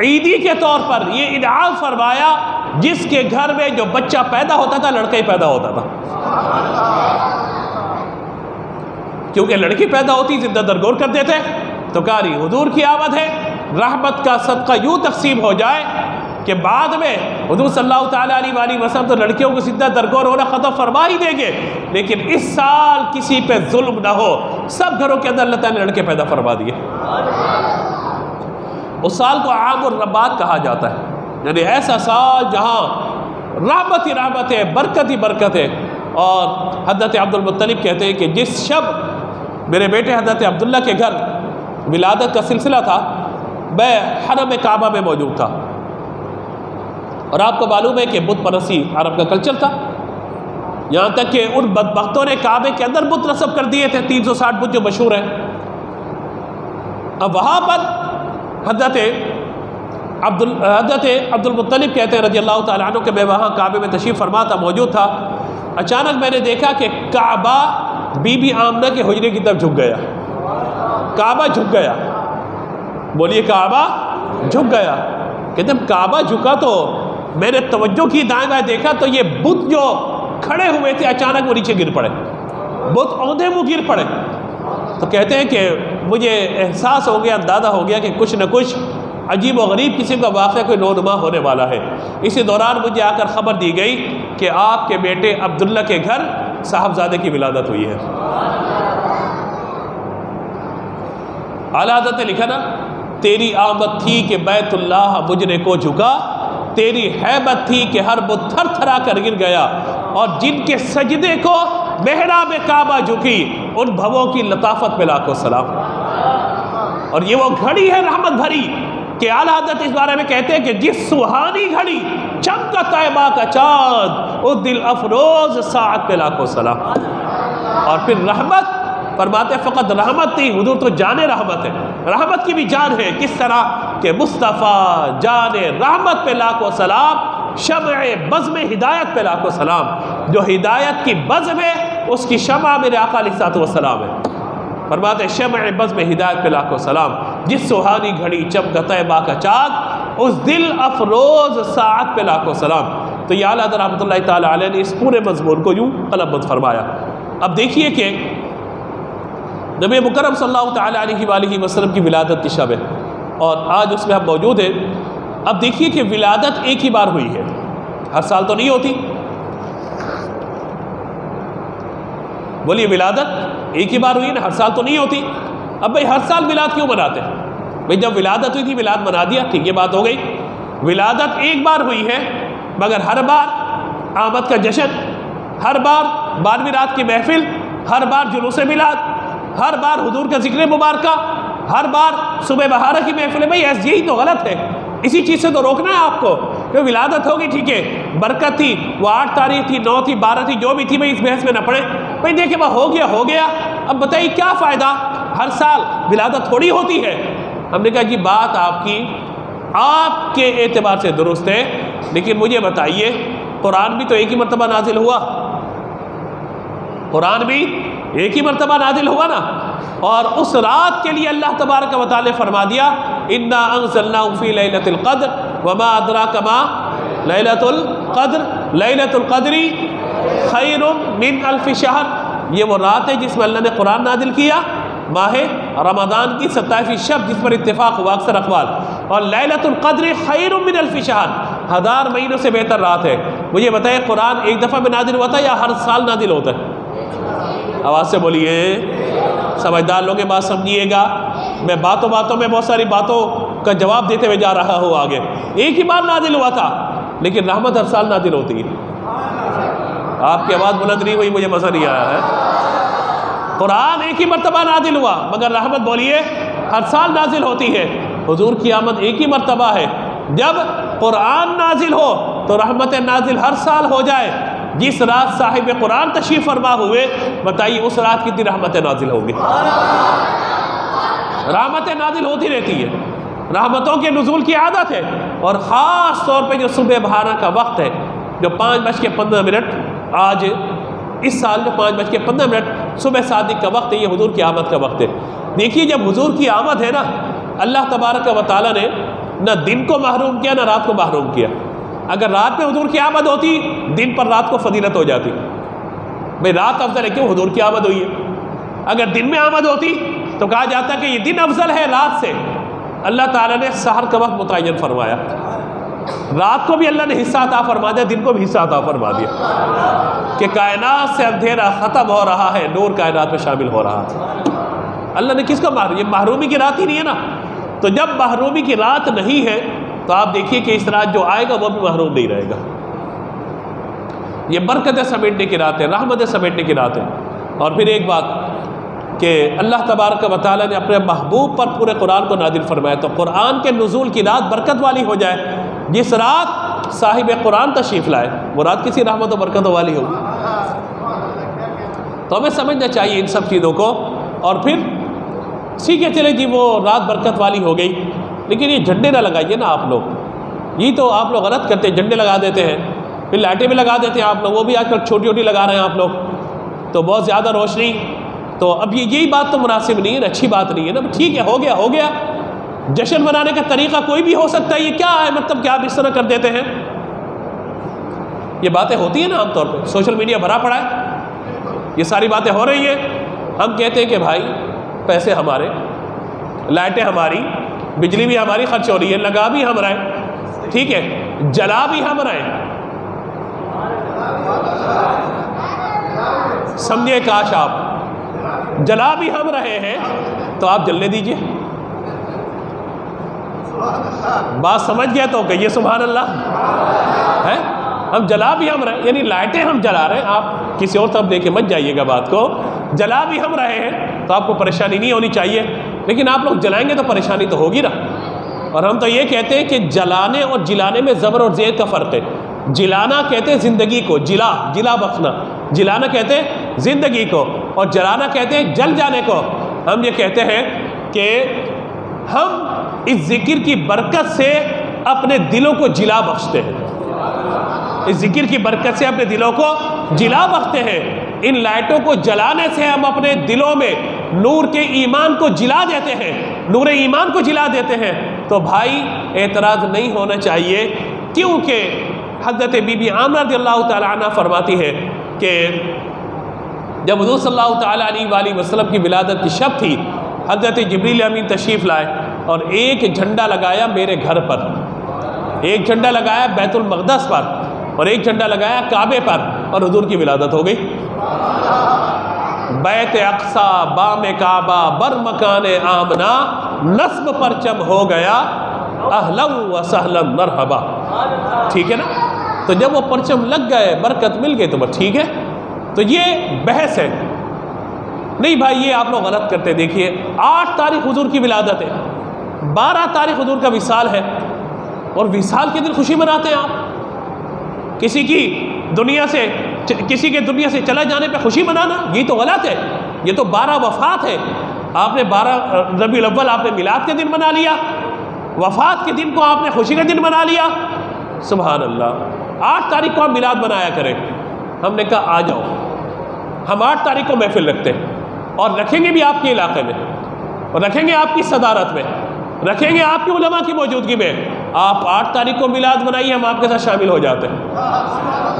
عیدی کے طور پر یہ انعام فرمایا، جس کے گھر میں جو بچہ پیدا ہوتا تھا لڑکا ہی پیدا ہوتا تھا، کیونکہ لڑکی پیدا ہوتی زندہ درگور کر دیتے، تو کاری حضور کی آمد ہے، رحمت کا صدقہ یوں تقسیم ہو جائے کہ بعد میں حضور صلی اللہ تعالیٰ علیہ وآلہ وسلم تو لڑکیوں کو زندہ درگور ہونا ختم فرما ہی دیں گے، لیکن اس سال کسی پہ ظلم نہ ہو، سب گھروں کے اندر اللہ تعالیٰ نے لڑکے پیدا فرما دیے۔ اس سال کو عام الربات کہا جاتا ہے، یعنی ایسا سال جہاں رحمت ہی رحمت ہے، برکت ہی برکت ہے۔ اور حضرت عبد المطلب کہتے ہیں کہ جس شب میرے بیٹے حضرت عبداللہ کے گھر ولادت کا سلسلہ تھا، میں حرم کعبہ میں موجود تھا، اور آپ کو معلوم ہے کہ بت پرستی عرب کا کلچر تھا، یہاں تک کہ ان بدبختوں نے کعبے کے اندر بت نصب کر دیے تھے، 360 بت جو مشہور ہیں۔ اب وہاں پر حضرت عبد المطلب کہتے ہیں رضی اللہ تعالیٰ عنہ کہ میں وہاں کعبے میں تشریف فرما تھا، موجود تھا، اچانک میں نے دیکھا کہ کعبہ بی بی آمنہ کے حجرے کی طرف جھک گیا، کعبہ جھک گیا، بولیے کعبہ جھک گیا۔ کہتے ہیں کعبہ جھکا تو میں نے توجہ کی، دائیں بائیں دیکھا تو یہ بت جو کھڑے ہوئے تھے، اچانک وہ نیچے گر پڑے، بت اوندھے منہ گر پڑے۔ تو کہتے ہیں کہ مجھے احساس ہو گیا، اندازہ ہو گیا کہ کچھ نہ کچھ عجیب و غریب قسم کا واقعہ کوئی رونما ہونے والا ہے۔ اسی دوران مجھے آ کر خبر دی گئی کہ آپ کے بیٹے عبداللہ کے گھر صاحبزادے کی ولادت ہوئی ہے۔ اعلیٰ حضرت نے لکھا نا، تیری آمد تھی کہ بیت اللہ مجرے کو جھکا، تیری حیبت تھی کہ ہر بت تھر تھرا کر گر گیا، اور جن کے سجدے کو محراب کعبہ جھکی، ان بھووں کی لطافت پہ لاکھوں سلام۔ اور یہ وہ گھڑی ہے رحمت بھری کہ اعلیٰ حضرت اس بارے میں کہتے ہیں کہ جس سہانی گھڑی چمکا طیبہ کا چاند، اس دل افروز ساعت پہ لاکھوں سلام۔ اور پھر رحمت فرماتے فقط رحمت نہیں، حضور تو جان رحمت ہے، رحمت کی بھی جان ہے۔ کس طرح کہ مصطفیٰ جان رحمت پہ لاکھوں سلام، شمع بزم ہدایت پہ لاکھوں سلام۔ جو ہدایت کی بزم ہے اس کی شمع میرے آقا علیہ السلام ہے۔ فرماتے شمع بزم ہدایت پہ لاکھوں سلام، جس سہانی گھڑی چمکا طیبہ کا چاند، اس دل افروز ساعت پہ لاکھوں سلام۔ تو یہ اعلیٰ حضرت رحمۃ اللہ تعالیٰ علیہ نے اس پورے مضمون کو یوں قلم بند فرمایا۔ اب دیکھیے کہ نبی مکرم صلی اللہ تعالیٰ علیہ وآلہ وسلم کی ولادت کی شب ہے، اور آج اس میں ہم موجود ہیں۔ اب دیکھیے کہ ولادت ایک ہی بار ہوئی ہے، ہر سال تو نہیں ہوتی۔ بولیے ولادت ایک ہی بار ہوئی نا، ہر سال تو نہیں ہوتی۔ اب بھائی ہر سال میلاد کیوں مناتے ہیں؟ بھائی جب ولادت ہوئی تھی میلاد منا دیا، ٹھیک، یہ بات ہو گئی۔ ولادت ایک بار ہوئی ہے، مگر ہر بار آمد کا جشن، ہر بار 12ویں رات کی محفل، ہر بار جلوس میلاد، ہر بار حضور کا ذکر مبارکہ، ہر بار صبح بہارہ کی محفل ہے۔ بھائی یہی تو غلط ہے، اسی چیز سے تو روکنا ہے آپ کو کہ ولادت ہوگی، ٹھیک ہے، برکت تھی، وہ 8 تاریخ تھی، 9 تھی، 12 تھی، جو بھی تھی، بھائی اس بحث میں نہ پڑے۔ بھائی دیکھیں ہو گیا ہو گیا، اب بتائیے کیا فائدہ، ہر سال ولادت تھوڑی ہوتی ہے۔ ہم نے کہا جی بات آپ کی آپ کے اعتبار سے درست ہے، لیکن مجھے بتائیے قرآن بھی تو ایک ہی مرتبہ نازل ہوا، قرآن بھی ایک ہی مرتبہ نازل ہوا نا، اور اس رات کے لیے اللہ تبارک و تعالی فرما دیا انا انزلناه فی لیلۃ القدر وما ادراک ما لیلۃ القدر لیلۃ القدر خیر من الف شہر۔ یہ وہ رات ہے جس میں اللہ نے قرآن نازل کیا، ماہ رمضان کی 27ویں شب جس پر اتفاق ہوا اکثر اقوال، اور لیلۃ القدر خیر من الف شہر، 1000 مہینوں سے بہتر رات ہے۔ مجھے بتائیں قرآن ایک دفعہ میں نازل ہوتا ہے یا ہر سال نازل ہوتا ہے؟ آواز سے بولیے، سمجھدار لوگ بات سمجھیے گا، میں باتوں میں بہت ساری باتوں کا جواب دیتے ہوئے جا رہا ہوں آگے۔ ایک ہی بار نازل ہوا تھا، لیکن رحمت ہر سال نازل ہوتی ہے۔ آپ کی آواز بلند نہیں ہوئی، مجھے مزہ نہیں آیا ہے۔ قرآن ایک ہی مرتبہ نازل ہوا، مگر رحمت بولیے ہر سال نازل ہوتی ہے۔ حضور کی آمد ایک ہی مرتبہ ہے، جب قرآن نازل ہو تو رحمت نازل ہر سال ہو جائے۔ جس رات صاحب قرآن تشریف فرما ہوئے، بتائیے اس رات کتنی رحمتیں نازل ہوگی؟ رحمتیں نازل ہوتی رہتی ہے، رحمتوں کے نزول کی عادت ہے، اور خاص طور پہ جو صبح بہارہ کا وقت ہے، جو 5:15 آج اس سال جو 5:15 صبح صادق کا وقت ہے، یہ حضور کی آمد کا وقت ہے۔ دیکھیے جب حضور کی آمد ہے نا، اللہ تبارک و تعالیٰ نے نہ دن کو محروم کیا نہ رات کو محروم کیا۔ اگر رات میں حضور کی آمد ہوتی، دن پر رات کو فضیلت ہو جاتی۔ بھئی رات افضل ہے، کیوں؟ حضور کی آمد ہوئی ہے۔ اگر دن میں آمد ہوتی تو کہا جاتا کہ یہ دن افضل ہے رات سے۔ اللہ تعالیٰ نے سحر کا وقت متعین فرمایا، رات کو بھی اللہ نے حصہ عطا فرما دیا، دن کو بھی حصہ عطا فرما دیا، کہ کائنات سے اندھیرا ختم ہو رہا ہے، نور کائنات میں شامل ہو رہا ہے۔ اللہ نے کس کو یہ محرومی کی رات ہی نہیں ہے نا، تو جب محرومی کی رات نہیں ہے تو آپ دیکھیے کہ اس رات جو آئے گا وہ بھی محروم نہیں رہے گا۔ یہ برکتیں سمیٹنے کی رات ہے، رحمتیں سمیٹنے کی رات ہے۔ اور پھر ایک بات کہ اللہ تبارک و تعالیٰ نے اپنے محبوب پر پورے قرآن کو نازل فرمایا، تو قرآن کے نزول کی رات برکت والی ہو جائے۔ جس رات صاحب قرآن تشریف لائے وہ رات کسی رحمت و برکتوں والی ہوگی۔ تو ہمیں سمجھنا چاہیے ان سب چیزوں کو۔ اور پھر ٹھیک ہے چلے جی وہ رات برکت والی ہو گئی، لیکن یہ جھنڈے نہ لگائیے نا آپ لوگ، یہ تو آپ لوگ غلط کرتے ہیں، جھنڈے لگا دیتے ہیں، پھر لائٹیں بھی لگا دیتے ہیں آپ لوگ، وہ بھی آج کل چھوٹی چھوٹی لگا رہے ہیں آپ لوگ، تو بہت زیادہ روشنی، تو اب یہی بات تو مناسب نہیں ہے، اچھی بات نہیں ہے نا۔ ٹھیک ہے ہو گیا، جشن منانے کا طریقہ کوئی بھی ہو سکتا ہے، یہ کیا ہے مطلب کہ آپ اس طرح کر دیتے ہیں؟ یہ باتیں ہوتی ہیں نا عام طور پہ، سوشل میڈیا بھرا پڑا ہے، یہ ساری باتیں ہو رہی ہیں. ہم کہتے ہیں کہ بھائی پیسے ہمارے، لائٹیں ہماری، بجلی بھی ہماری خرچ ہو رہی ہے، لگا بھی ہم رہے، ٹھیک ہے، جلا بھی ہم رہے. سمجھے کاش آپ جلا بھی ہم رہے ہیں تو آپ جلنے دیجئے. بات سمجھ گئے تو کہیے سبحان اللہ ہے. ہم جلا بھی ہم رہے، یعنی لائٹیں ہم جلا رہے ہیں، آپ کسی اور طرف لے کے مت جائیے گا بات کو. جلا بھی ہم رہے ہیں تو آپ کو پریشانی نہیں ہونی چاہیے، لیکن آپ لوگ جلائیں گے تو پریشانی تو ہوگی نا. اور ہم تو یہ کہتے ہیں کہ جلانے اور جلانے میں زبر اور زیر کا فرق ہے. جلانا کہتے ہیں زندگی کو، جلا بخشنا، جلانا کہتے ہیں زندگی کو، اور جلانا کہتے ہیں جل جانے کو. ہم یہ کہتے ہیں کہ ہم اس ذکر کی برکت سے اپنے دلوں کو جلا بخشتے ہیں، اس ذکر کی برکت سے اپنے دلوں کو جلا بخشتے ہیں. ان لائٹوں کو جلانے سے ہم اپنے دلوں میں نور کے ایمان کو جلا دیتے ہیں، نور ایمان کو جلا دیتے ہیں. تو بھائی اعتراض نہیں ہونا چاہیے، کیونکہ حضرت بی بی آمنہ رضی اللہ تعالیٰ عنہ فرماتی ہے کہ جب حضور صلی اللہ تعالیٰ علیہ وآلہ وسلم کی ولادت کی شب تھی، حضرت جبریل امین تشریف لائے اور ایک جھنڈا لگایا میرے گھر پر، ایک جھنڈا لگایا بیت المقدس پر، اور ایک جھنڈا لگایا کعبے پر، اور حضور کی ولادت ہو گئی. بیت اقصی بام کعبہ بر مکان آمنہ نصب پرچم ہو گیا اہلا و سہلا مرحبا. ٹھیک ہے نا؟ تو جب وہ پرچم لگ گئے، برکت مل گئی، تو بس ٹھیک ہے. تو یہ بحث ہے. نہیں بھائی یہ آپ لوگ غلط کرتے. دیکھیے 8 تاریخ حضور کی ولادت ہے، 12 تاریخ حضور کا وصال ہے، اور وصال کے دن خوشی مناتے ہیں آپ. کسی کی دنیا سے چلا جانے پہ خوشی منانا یہ تو غلط ہے. یہ تو 12 وفات ہے. آپ نے 12 ربیع الاول آپ نے میلاد کے دن منا لیا، وفات کے دن کو آپ نے خوشی کا دن منا لیا. سبحان اللہ. 8 تاریخ کو ہم میلاد منایا کریں. ہم نے کہا آ جاؤ، ہم 8 تاریخ کو محفل رکھتے ہیں، اور رکھیں گے بھی آپ کے علاقے میں، اور رکھیں گے آپ کی صدارت میں، رکھیں گے آپ کی علماء کی موجودگی میں. آپ 8 تاریخ کو میلاد منائیے، ہم آپ کے ساتھ شامل ہو جاتے ہیں.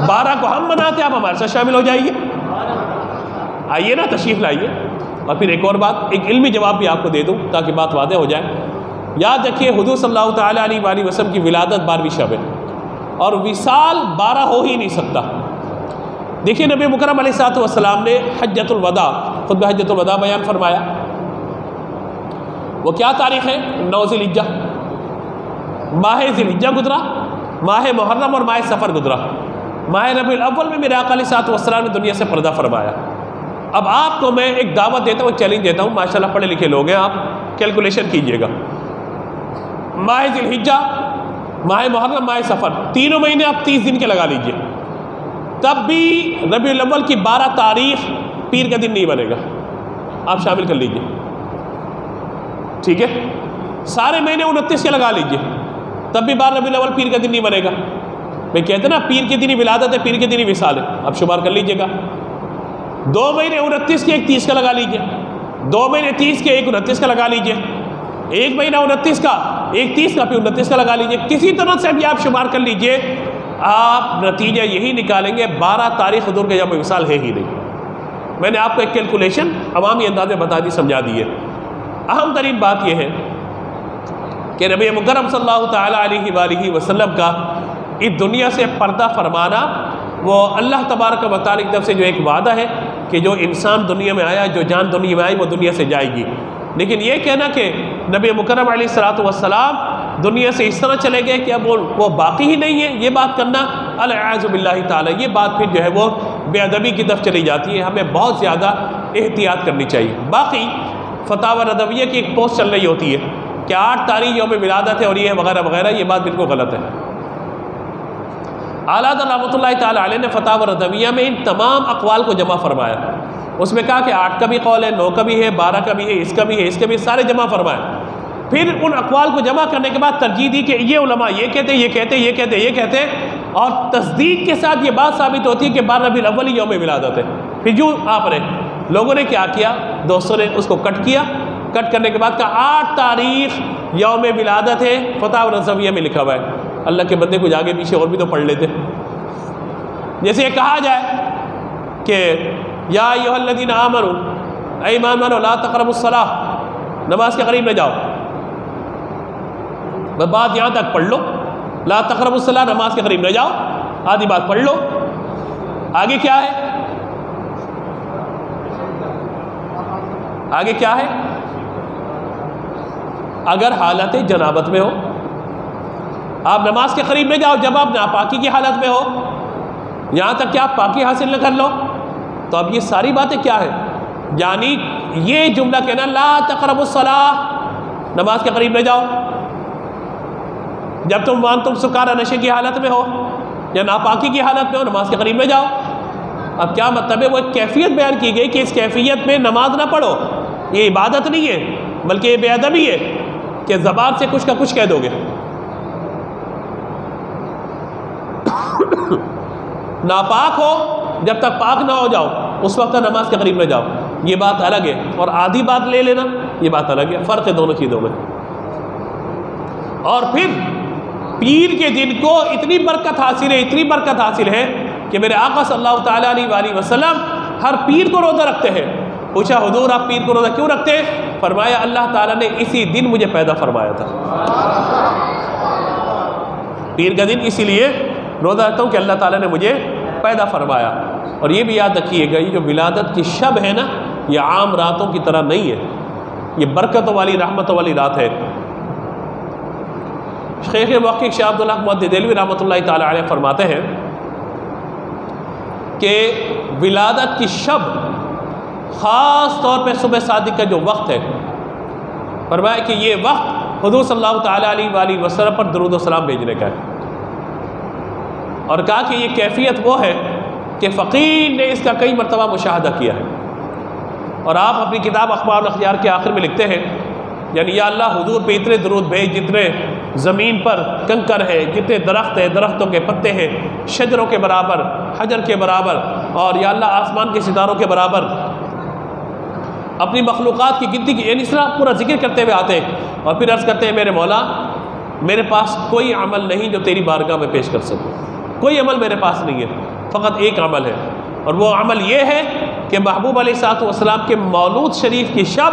12 کو ہم مناتے ہیں، آپ ہمارے ساتھ شامل ہو جائیے. آئیے نا، تشریف لائیے. اور پھر ایک اور بات، ایک علمی جواب بھی آپ کو دے دوں تاکہ بات واضح ہو جائے. یاد رکھیے حضور صلی اللہ تعالیٰ علیہ وآلہ وسلم کی ولادت 12ویں شب ہے، اور وصال 12 ہو ہی نہیں سکتا. دیکھیے نبی مکرم علیہ السلام نے حجۃ الوداع، خطبہ حجۃ الوداع بیان فرمایا. وہ کیا تاریخ ہے؟ 9 ذی الحجہ. ماہ ذی الحجہ گزرا، ماہ محرم اور ماہ سفر گزرا. ماہ ربیع الاول میں میرے آقا علیہ السلام نے دنیا سے پردہ فرمایا. اب آپ کو میں ایک دعوت دیتا ہوں، ایک چیلنج دیتا ہوں. ماشاءاللہ پڑھے لکھے لوگ ہیں، آپ کیلکولیشن کیجئے گا. ماہ ذی الحجہ، ماہ محرم، ماہ سفر، تینوں مہینے آپ 30 دن کے لگا لیجئے. تب بھی ربیع الاول کی 12 تاریخ پیر کا دن نہیں بنے گا. آپ شامل کر لیجئے، ٹھیک ہے. سارے مہینے 29 کے لگا لیجئے، تب بھی 12 ربیع الاول پیر کا دن نہیں بنے گا. میں کہتے نا پیر کے دن ہی ولادت ہے، پیر کے دن ہی وصال ہے. آپ شمار کر لیجئے گا. 2 مہینے 29 کے، ایک 30 کا لگا لیجئے. 2 مہینے 30 کے، ایک 29 کا لگا لیجئے. ایک مہینہ 29 کا، ایک 30 کا، پھر 29 کا لگا لیجئے. کسی طرح سے بھی آپ شمار کر لیجئے، آپ نتیجہ یہی نکالیں گے 12 تاریخ حضور کے جب وصال ہے ہی نہیں. میں نے آپ کو ایک کیلکولیشن عوامی انداز میں بتا دی، سمجھا دی ہے. اہم ترین بات یہ ہے کہ نبی مکرم صلی اللہ تعالیٰ علیہ وآلہ وسلم کا اس دنیا سے پردہ فرمانا وہ اللہ تبارک و تعالیٰ کی طرف سے جو ایک وعدہ ہے کہ جو انسان دنیا میں آیا، جو جان دنیا میں آئی، وہ دنیا سے جائے گی. لیکن یہ کہنا کہ نبی مکرم علیہ السلام دنیا سے اس طرح چلے گئے کہ اب وہ باقی ہی نہیں ہے، یہ بات کرنا الاعوذ باللہ تعالیٰ، یہ بات پھر جو ہے وہ بے ادبی کی طرف چلی جاتی ہے. ہمیں بہت زیادہ احتیاط کرنی چاہیے. باقی فتاوی ندویہ کی ایک پوسٹ چل رہی ہوتی ہے کہ 8 تاریخ یوم ولادت ہے اور یہ وغیرہ وغیرہ، یہ بات بالکل غلط ہے. اعلیٰ حضرت رحمۃ اللہ تعالیٰ علیہ نے فتاوی ندویہ میں ان تمام اقوال کو جمع فرمایا. اس میں کہا کہ 8 کا بھی قول ہے، 9 کا بھی ہے، 12 کا بھی ہے، اس کا بھی ہے، اس کے بھی، سارے جمع فرمائے. پھر ان اقوال کو جمع کرنے کے بعد ترجیح دی کہ یہ علماء یہ کہتے ہیں، یہ کہتے ہیں، یہ کہتے ہیں، یہ کہتے ہیں، اور تصدیق کے ساتھ یہ بات ثابت ہوتی ہے کہ 12 ربیع الاول یوم ولادت ہے. پھر جو آپ نے لوگوں نے کیا کیا، دوستوں نے اس کو کٹ کیا. کٹ کرنے کے بعد کہا 8 تاریخ یوم ولادت ہے. فتاوی ندویہ میں لکھا ہوا ہے. اللہ کے بندے کچھ آگے پیچھے اور بھی تو پڑھ لیتے. جیسے یہ کہا جائے کہ یا ایھا الذین آمنوا، اے ایمان والو، لا تقربوا الصلاۃ، نماز کے قریب نہ جاؤ. بس بات یہاں تک پڑھ لو، لا تقربوا الصلاۃ، نماز کے قریب نہ جاؤ، آدھی بات پڑھ لو. آگے کیا ہے؟ آگے کیا ہے؟ اگر حالت جنابت میں ہو، آپ نماز کے قریب نہ جاؤ جب آپ ناپاکی کی حالت میں ہو، یہاں تک کہ آپ پاکی حاصل نہ کر لو. تو اب یہ ساری باتیں کیا ہے؟ یعنی یہ جملہ کہنا لا تقربوا الصلاۃ، نماز کے قریب نہ جاؤ جب تم سکارا نشے کی حالت میں ہو یا ناپاکی کی حالت میں ہو، نماز کے قریب نہ جاؤ. اب کیا مطلب ہے؟ وہ ایک کیفیت بیان کی گئی کہ اس کیفیت میں نماز نہ پڑھو. یہ عبادت نہیں ہے بلکہ یہ بے ادبی ہے کہ زبان سے کچھ کا کچھ کہہ دو گے. ناپاک ہو جب تک پاک نہ ہو جاؤ اس وقت نماز کے قریب نہ جاؤ، یہ بات الگ ہے. اور آدھی بات لے لینا یہ بات الگ ہے. فرق ہے دونوں چیزوں میں. اور پھر پیر کے دن کو اتنی برکت حاصل ہے، اتنی برکت حاصل ہے کہ میرے آقا صلی اللہ تعالیٰ علیہ وآلہ وسلم ہر پیر کو روزہ رکھتے ہیں. پوچھا حضور آپ پیر کو روزہ کیوں رکھتے ہیں؟ فرمایا اللہ تعالیٰ نے اسی دن مجھے پیدا فرمایا تھا. پیر کا دن اسی لیے روزہ رکھتا ہوں کہ اللہ تعالیٰ نے مجھے پیدا فرمایا. اور یہ بھی یاد رکھیے گا، یہ جو ولادت کی شب ہے نا، یہ عام راتوں کی طرح نہیں ہے، یہ برکتوں والی رحمتوں والی رات ہے. شیخ محقق شاہ عبداللہ محمد دہلوی رحمۃ اللہ تعالی علیہ فرماتے ہیں کہ ولادت کی شب خاص طور پہ صبح صادق کا جو وقت ہے، فرمایا کہ یہ وقت حضور صلی اللہ تعالیٰ علیہ وآلہ وسلم پر درود و سلام بھیجنے کا ہے. اور کہا کہ یہ کیفیت وہ ہے کہ فقیر نے اس کا کئی مرتبہ مشاہدہ کیا ہے. اور آپ اپنی کتاب اخبار الاخیار کے آخر میں لکھتے ہیں، یعنی یا اللہ حضور پہ اتنے درود بھیج جتنے زمین پر کنکر ہے، جتنے درخت ہیں، درختوں کے پتے ہیں، شجروں کے برابر، حجر کے برابر، اور یا اللہ آسمان کے ستاروں کے برابر، اپنی مخلوقات کی گنتی کی. یعنی اس طرح پورا ذکر کرتے ہوئے آتے ہیں اور پھر عرض کرتے ہیں میرے مولا میرے پاس کوئی عمل نہیں جو تیری بارگاہ میں پیش کر سکوں، کوئی عمل میرے پاس نہیں ہے، فقط ایک عمل ہے، اور وہ عمل یہ ہے کہ محبوب علیہ الصلوۃ والسلام کے مولود شریف کی شب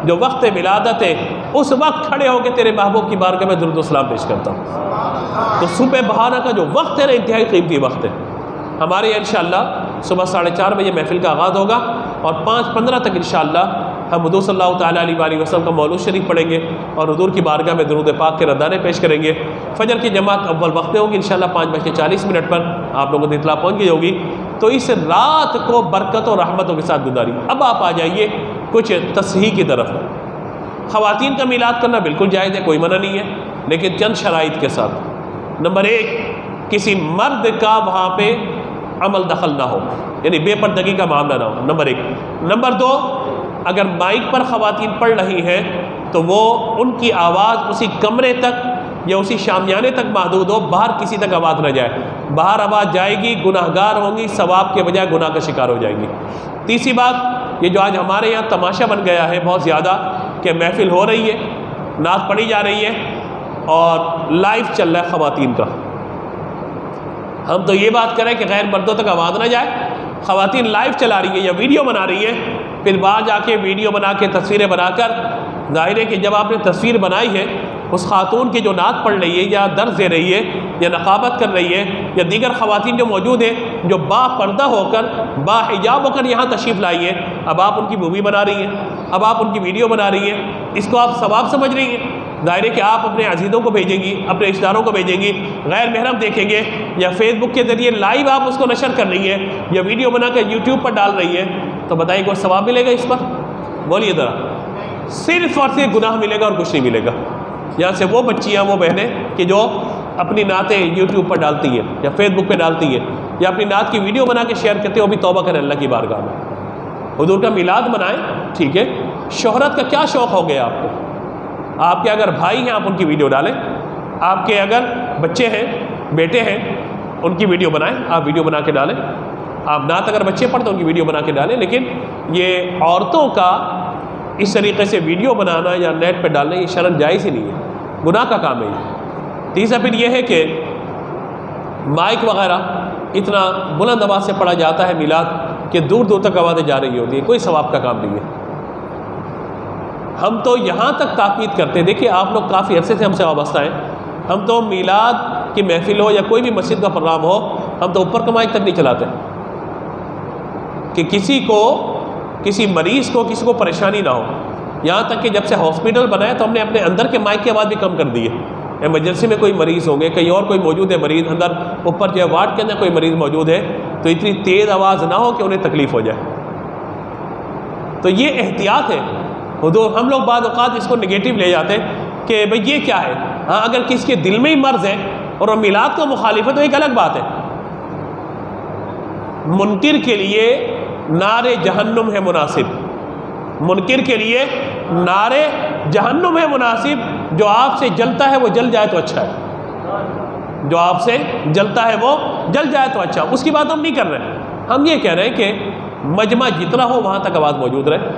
جو وقت ولادت ہے اس وقت کھڑے ہو کے تیرے محبوب کی بارگاہ میں درود و سلام پیش کرتا ہوں. تو صبح بہانہ کا جو وقت ہے نا، انتہائی قیمتی وقت ہے. ہمارے یہاں انشاءاللہ صبح 4:30 بجے محفل کا آغاز ہوگا اور 5:15 تک انشاءاللہ ہم حضور صلی اللہ تعالیٰ علیہ وآلہ وسلم کا مولود شریف پڑھیں گے اور حضور کی بارگاہ میں درود پاک کے ردانے پیش کریں گے. فجر کی جماعت اول وقت میں ہوگی انشاءاللہ 5:40 پر آپ لوگوں کو اطلاع پہنچ گئی ہوگی. تو اس رات کو برکت و رحمتوں کے ساتھ گزاری. اب آپ آ جائیے کچھ تصحیح کی طرف. خواتین کا میلاد کرنا بالکل جائز ہے، کوئی منع نہیں ہے، لیکن چند شرائط کے ساتھ. نمبر 1، کسی مرد کا وہاں پہ عمل دخل نہ ہو، یعنی بے پردگی کا معاملہ نہ ہو، نمبر 1. نمبر 2، اگر مائک پر خواتین پڑھ رہی ہیں تو وہ ان کی آواز اسی کمرے تک یا اسی شامیانے تک محدود ہو، باہر کسی تک آواز نہ جائے. باہر آواز جائے گی گناہ گار ہوں گی، ثواب کے بجائے گناہ کا شکار ہو جائیں گی. تیسری بات، یہ جو آج ہمارے یہاں تماشا بن گیا ہے بہت زیادہ کہ محفل ہو رہی ہے، نعت پڑھی جا رہی ہے اور لائیو چل رہا ہے خواتین کا. ہم تو یہ بات کریں کہ غیر مردوں تک آواز نہ جائے. خواتین لائیو چلا رہی ہے یا ویڈیو بنا رہی ہے، پھر باہر جا کے ویڈیو بنا کے تصویریں بنا کر، ظاہر ہے کہ جب آپ نے تصویر بنائی ہے اس خاتون کی جو نعت پڑھ رہی ہے یا درس دے رہی ہے یا نقابت کر رہی ہے یا دیگر خواتین جو موجود ہیں جو با پردہ ہو کر با حجاب ہو کر یہاں تشریف لائی ہے، اب آپ ان کی مووی بنا رہی ہیں، اب آپ ان کی ویڈیو بنا رہی ہیں، اس کو آپ ثواب سمجھ رہی ہیں. ظاہر ہے کہ آپ اپنے عزیزوں کو بھیجیں گی، اپنے رشتہ داروں کو بھیجیں گی، غیر محرم دیکھیں گے، یا فیس بک کے ذریعے لائیو آپ اس کو نشر کر رہی ہیں یا ویڈیو بنا کر یوٹیوب پر ڈال رہی ہے، تو بتائیے کوئی ثواب ملے گا اس پر؟ بولیے ذرا. صرف اور صرف گناہ ملے گا اور کچھ نہیں ملے گا. یہاں سے وہ بچیاں، وہ بہنیں کہ جو اپنی نعتیں یوٹیوب پر ڈالتی ہیں یا فیس بک پہ ڈالتی ہیں یا اپنی نعت کی ویڈیو بنا کے شیئر کرتے ہیں، وہ بھی توبہ کریں اللہ کی بارگاہ میں. حضور کا میلاد منائیں، ٹھیک ہے، شہرت کا کیا شوق ہو گیا آپ کو؟ آپ کے اگر بھائی ہیں آپ ان کی ویڈیو ڈالیں، آپ کے اگر بچے ہیں، بیٹے ہیں، ان کی ویڈیو بنائیں، آپ ویڈیو بنا کے ڈالیں. آپ نعت اگر بچے پڑھتے ہیں ان کی ویڈیو بنا کے ڈالیں. لیکن یہ عورتوں کا اس طریقے سے ویڈیو بنانا یا نیٹ پہ ڈالنا یہ شرعاً جائز ہی نہیں ہے، گناہ کا کام ہے یہ. تیسرا پھر یہ ہے کہ مائک وغیرہ اتنا بلند آواز سے پڑھا جاتا ہے میلاد کہ دور دور تک آوازیں جا رہی ہوتی ہیں، کوئی ثواب کا کام نہیں ہے۔ ہم تو یہاں تک تاکید کرتے ہیں، دیکھیے آپ لوگ کافی عرصے سے ہم سے وابستہ ہیں، ہم تو میلاد کی محفل ہو یا کوئی بھی مسجد کا پروگرام ہو، ہم تو اوپر کا مائک تک نہیں چلاتے کہ کسی کو، کسی مریض کو، کسی کو پریشانی نہ ہو۔ یہاں تک کہ جب سے ہاسپٹل بنایا تو ہم نے اپنے اندر کے مائک کی آواز بھی کم کر دی ہے۔ ایمرجنسی میں کوئی مریض ہوں گے، کہیں اور کوئی موجود ہے مریض اندر، اوپر جو ہے وارڈ کے اندر کوئی مریض موجود ہے، تو اتنی تیز آواز نہ ہو کہ انہیں تکلیف ہو جائے۔ تو یہ احتیاط ہے۔ حضور ہم لوگ بعض اوقات اس کو نگیٹو لے جاتے ہیں کہ بھئی یہ کیا ہے۔ ہاں اگر کسی کے دل میں ہی مرض ہے اور وہ میلاد کا مخالف ہے تو ایک الگ بات ہے۔ منکر کے لیے نار جہنم ہے مناسب، منکر کے لیے نار جہنم ہے مناسب۔ جو آپ سے جلتا ہے وہ جل جائے تو اچھا ہے، جو آپ سے جلتا ہے وہ جل جائے تو اچھا، اس کی بات ہم نہیں کر رہے۔ ہم یہ کہہ رہے ہیں کہ مجمع جتنا ہو وہاں تک آواز موجود رہے۔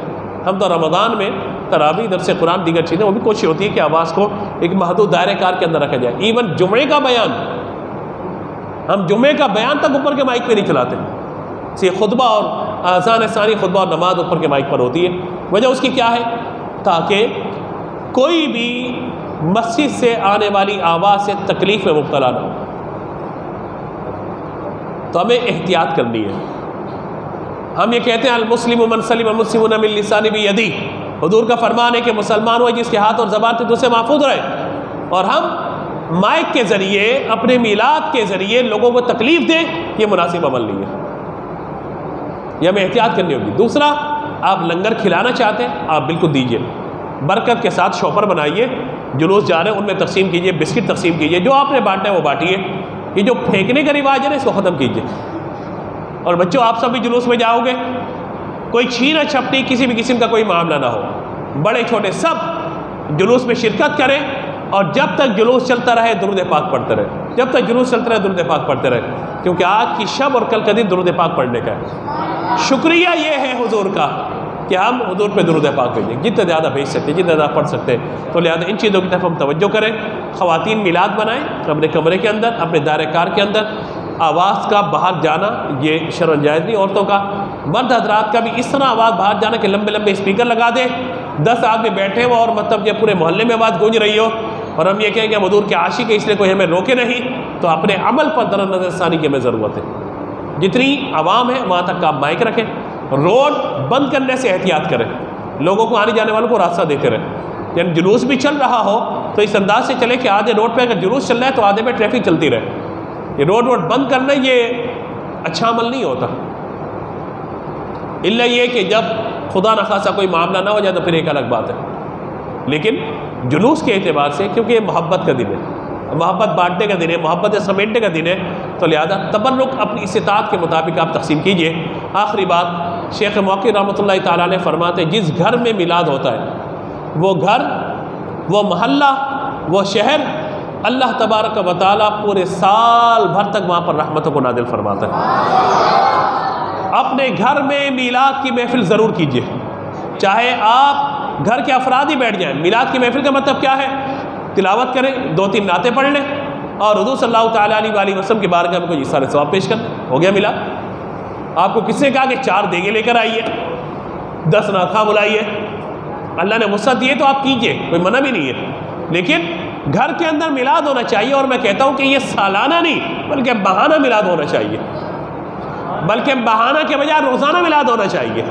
ہم تو رمضان میں تراویح، درس قرآن، دیگر چیزیں، وہ بھی کوشش ہوتی ہے کہ آواز کو ایک محدود دائرہ کار کے اندر رکھا جائے۔ ایون جمعے کا بیان، ہم جمعے کا بیان تک اوپر کے مائک پہ نہیں چلاتے، صرف خطبہ اور اذان ثانی، خطبہ اور نماز اوپر کے مائک پر ہوتی ہے۔ وجہ اس کی کیا ہے؟ تاکہ کوئی بھی مسجد سے آنے والی آواز سے تکلیف میں مبتلا نہ ہو۔ تو ہمیں احتیاط کرنی ہے۔ ہم یہ کہتے ہیں المسلم من سلم المسلمون من لسانہ بیدہ، حضور کا فرمان ہے کہ مسلمان وہ جس کے ہاتھ اور زبان سے دوسرے محفوظ رہے، اور ہم مائک کے ذریعے، اپنے میلاد کے ذریعے لوگوں کو تکلیف دیں، یہ مناسب عمل نہیں ہے، یہ ہمیں احتیاط کرنی ہوگی۔ دوسرا، آپ لنگر کھلانا چاہتے ہیں آپ بالکل دیجئے، برکت کے ساتھ شوپر بنائیے، جلوس جا رہے ہیں ان میں تقسیم کیجئے، بسکٹ تقسیم کیجئے، جو آپ نے بانٹنا ہے وہ بانٹیے۔ یہ جو پھینکنے کا رواج ہے نا، اس کو ختم کیجئے۔ اور بچوں آپ سب بھی جلوس میں جاؤ گے، کوئی چھینا چھپٹی کسی بھی قسم کا کوئی معاملہ نہ ہو، بڑے چھوٹے سب جلوس میں شرکت کریں، اور جب تک جلوس چلتا رہے درود پاک پڑھتے رہے، جب تک جلوس چلتا رہے درود پاک پڑھتے رہے، کیونکہ آج کی شب اور کل کا دن درود پاک پڑھنے کا ہے۔ شکریہ یہ ہے حضور کا کہ ہم حضور پہ درود پاک بھیجیں، جتنا زیادہ بھیج سکتے، جتنا زیادہ پڑھ سکتے، تو لہٰذا ان چیزوں کی طرف ہم توجہ کریں۔ خواتین میلاد بنائیں اپنے کمرے کے اندر، اپنے دائرہ کار کے اندر۔ آواز کا باہر جانا یہ شرعاً جائز نہیں عورتوں کا۔ مرد حضرات کا بھی اس طرح آواز باہر جانا کہ لمبے لمبے اسپیکر لگا دے، 10 آدمی بیٹھے ہو اور مطلب یہ پورے محلے میں آواز گونج رہی ہو، اور ہم یہ کہیں کہ ہم حضور کے عاشق ہیں اس لیے کوئی ہمیں روکے نہیں، تو اپنے عمل پر در نظر ثانی کی ہمیں ضرورت ہے۔ جتنی عوام ہے وہاں تک آپ مائک رکھیں، روڈ بند کرنے سے احتیاط کریں، لوگوں کو آنے جانے والوں کو راستہ دیتے رہیں۔ یعنی جلوس بھی چل رہا ہو تو اس انداز سے چلے کہ آدھے روڈ پہ اگر جلوس چل رہا ہے تو آدھے پہ ٹریفک چلتی رہے۔ یہ روڈ بند کرنا یہ اچھا عمل نہیں ہوتا، الا یہ کہ جب خدا نخواستہ کوئی معاملہ نہ ہو جائے تو پھر ایک الگ بات ہے۔ لیکن جلوس کے اعتبار سے، کیونکہ یہ محبت کا دن ہے، محبت بانٹنے کا دن ہے، محبت سمیٹنے کا دن ہے، تو لہذا تبرک اپنی استطاعت کے مطابق آپ تقسیم کیجئے۔ آخری بات، شیخ موقع رحمۃ اللہ تعالیٰ نے فرماتے ہیں جس گھر میں میلاد ہوتا ہے وہ گھر، وہ محلہ، وہ شہر، اللہ تبارک و تعالیٰ پورے سال بھر تک وہاں پر رحمتوں کو نازل فرماتا ہے۔ اپنے گھر میں میلاد کی محفل ضرور کیجئے، چاہے آپ گھر کے افراد ہی بیٹھ جائیں۔ میلاد کی محفل کا مطلب کیا ہے؟ تلاوت کریں، 2-3 نعتیں پڑھ لیں، اور حضور صلی اللہ تعالیٰ علیہ وسلم کی بارگاہ میں کوئی اظہار ثواب پیش کر دیں، ہو گیا میلاد۔ آپ کو کس نے کہا کہ 4 دیگیں لے کر آئیے، 10 ناخواں بلائیے؟ اللہ نے وسعت دی ہے تو آپ کیجئے، کوئی منع بھی نہیں ہے، لیکن گھر کے اندر میلاد ہونا چاہیے۔ اور میں کہتا ہوں کہ یہ سالانہ نہیں بلکہ بہانہ میلاد ہونا چاہیے، بلکہ بہانہ کے بجائے روزانہ میلاد ہونا چاہیے۔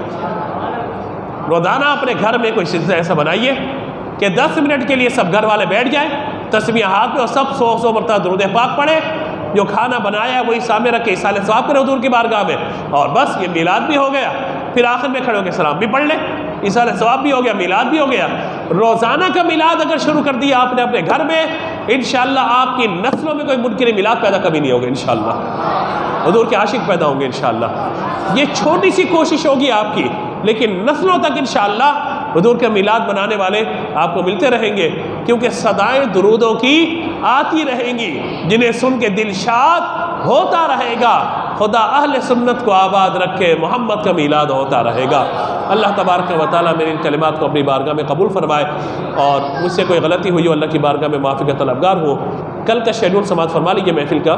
روزانہ اپنے گھر میں کوئی سلسلہ ایسا بنائیے کہ 10 منٹ کے لیے سب گھر والے بیٹھ جائیں، تسبیح ہاتھ میں، اور سب 100 مرتبہ درود پاک پڑھیں، جو کھانا بنایا ہے وہی سامنے رکھ کے ایصال ثواب کرے حضور کی بارگاہ میں، اور بس یہ میلاد بھی ہو گیا۔ پھر آخر میں کھڑے ہو کے سلام بھی پڑھ لیں، ایصال ثواب بھی ہو گیا، میلاد بھی ہو گیا۔ روزانہ کا میلاد اگر شروع کر دیا آپ نے اپنے گھر میں، انشاءاللہ آپ کی نسلوں میں کوئی منکر میلاد پیدا کبھی نہیں ہوگا، انشاءاللہ حضور کے عاشق پیدا ہوں گے انشاءاللہ۔ یہ چھوٹی سی کوشش ہوگی آپ کی، لیکن نسلوں تک انشاءاللہ حضور کے میلاد منانے والے آپ کو ملتے رہیں گے، کیونکہ صدائیں درودوں کی آتی رہیں گی جنہیں سن کے دل شاد ہوتا رہے گا۔ خدا اہل سنت کو آباد رکھے، محمد کا میلاد ہوتا رہے گا۔ اللہ تبارک و تعالیٰ میرے ان کلمات کو اپنی بارگاہ میں قبول فرمائے، اور مجھ سے کوئی غلطی ہوئی ہو اللہ کی بارگاہ میں معافی کا طلبگار ہو۔ کل کا شیڈول سماعت فرما لیجیے محفل کا۔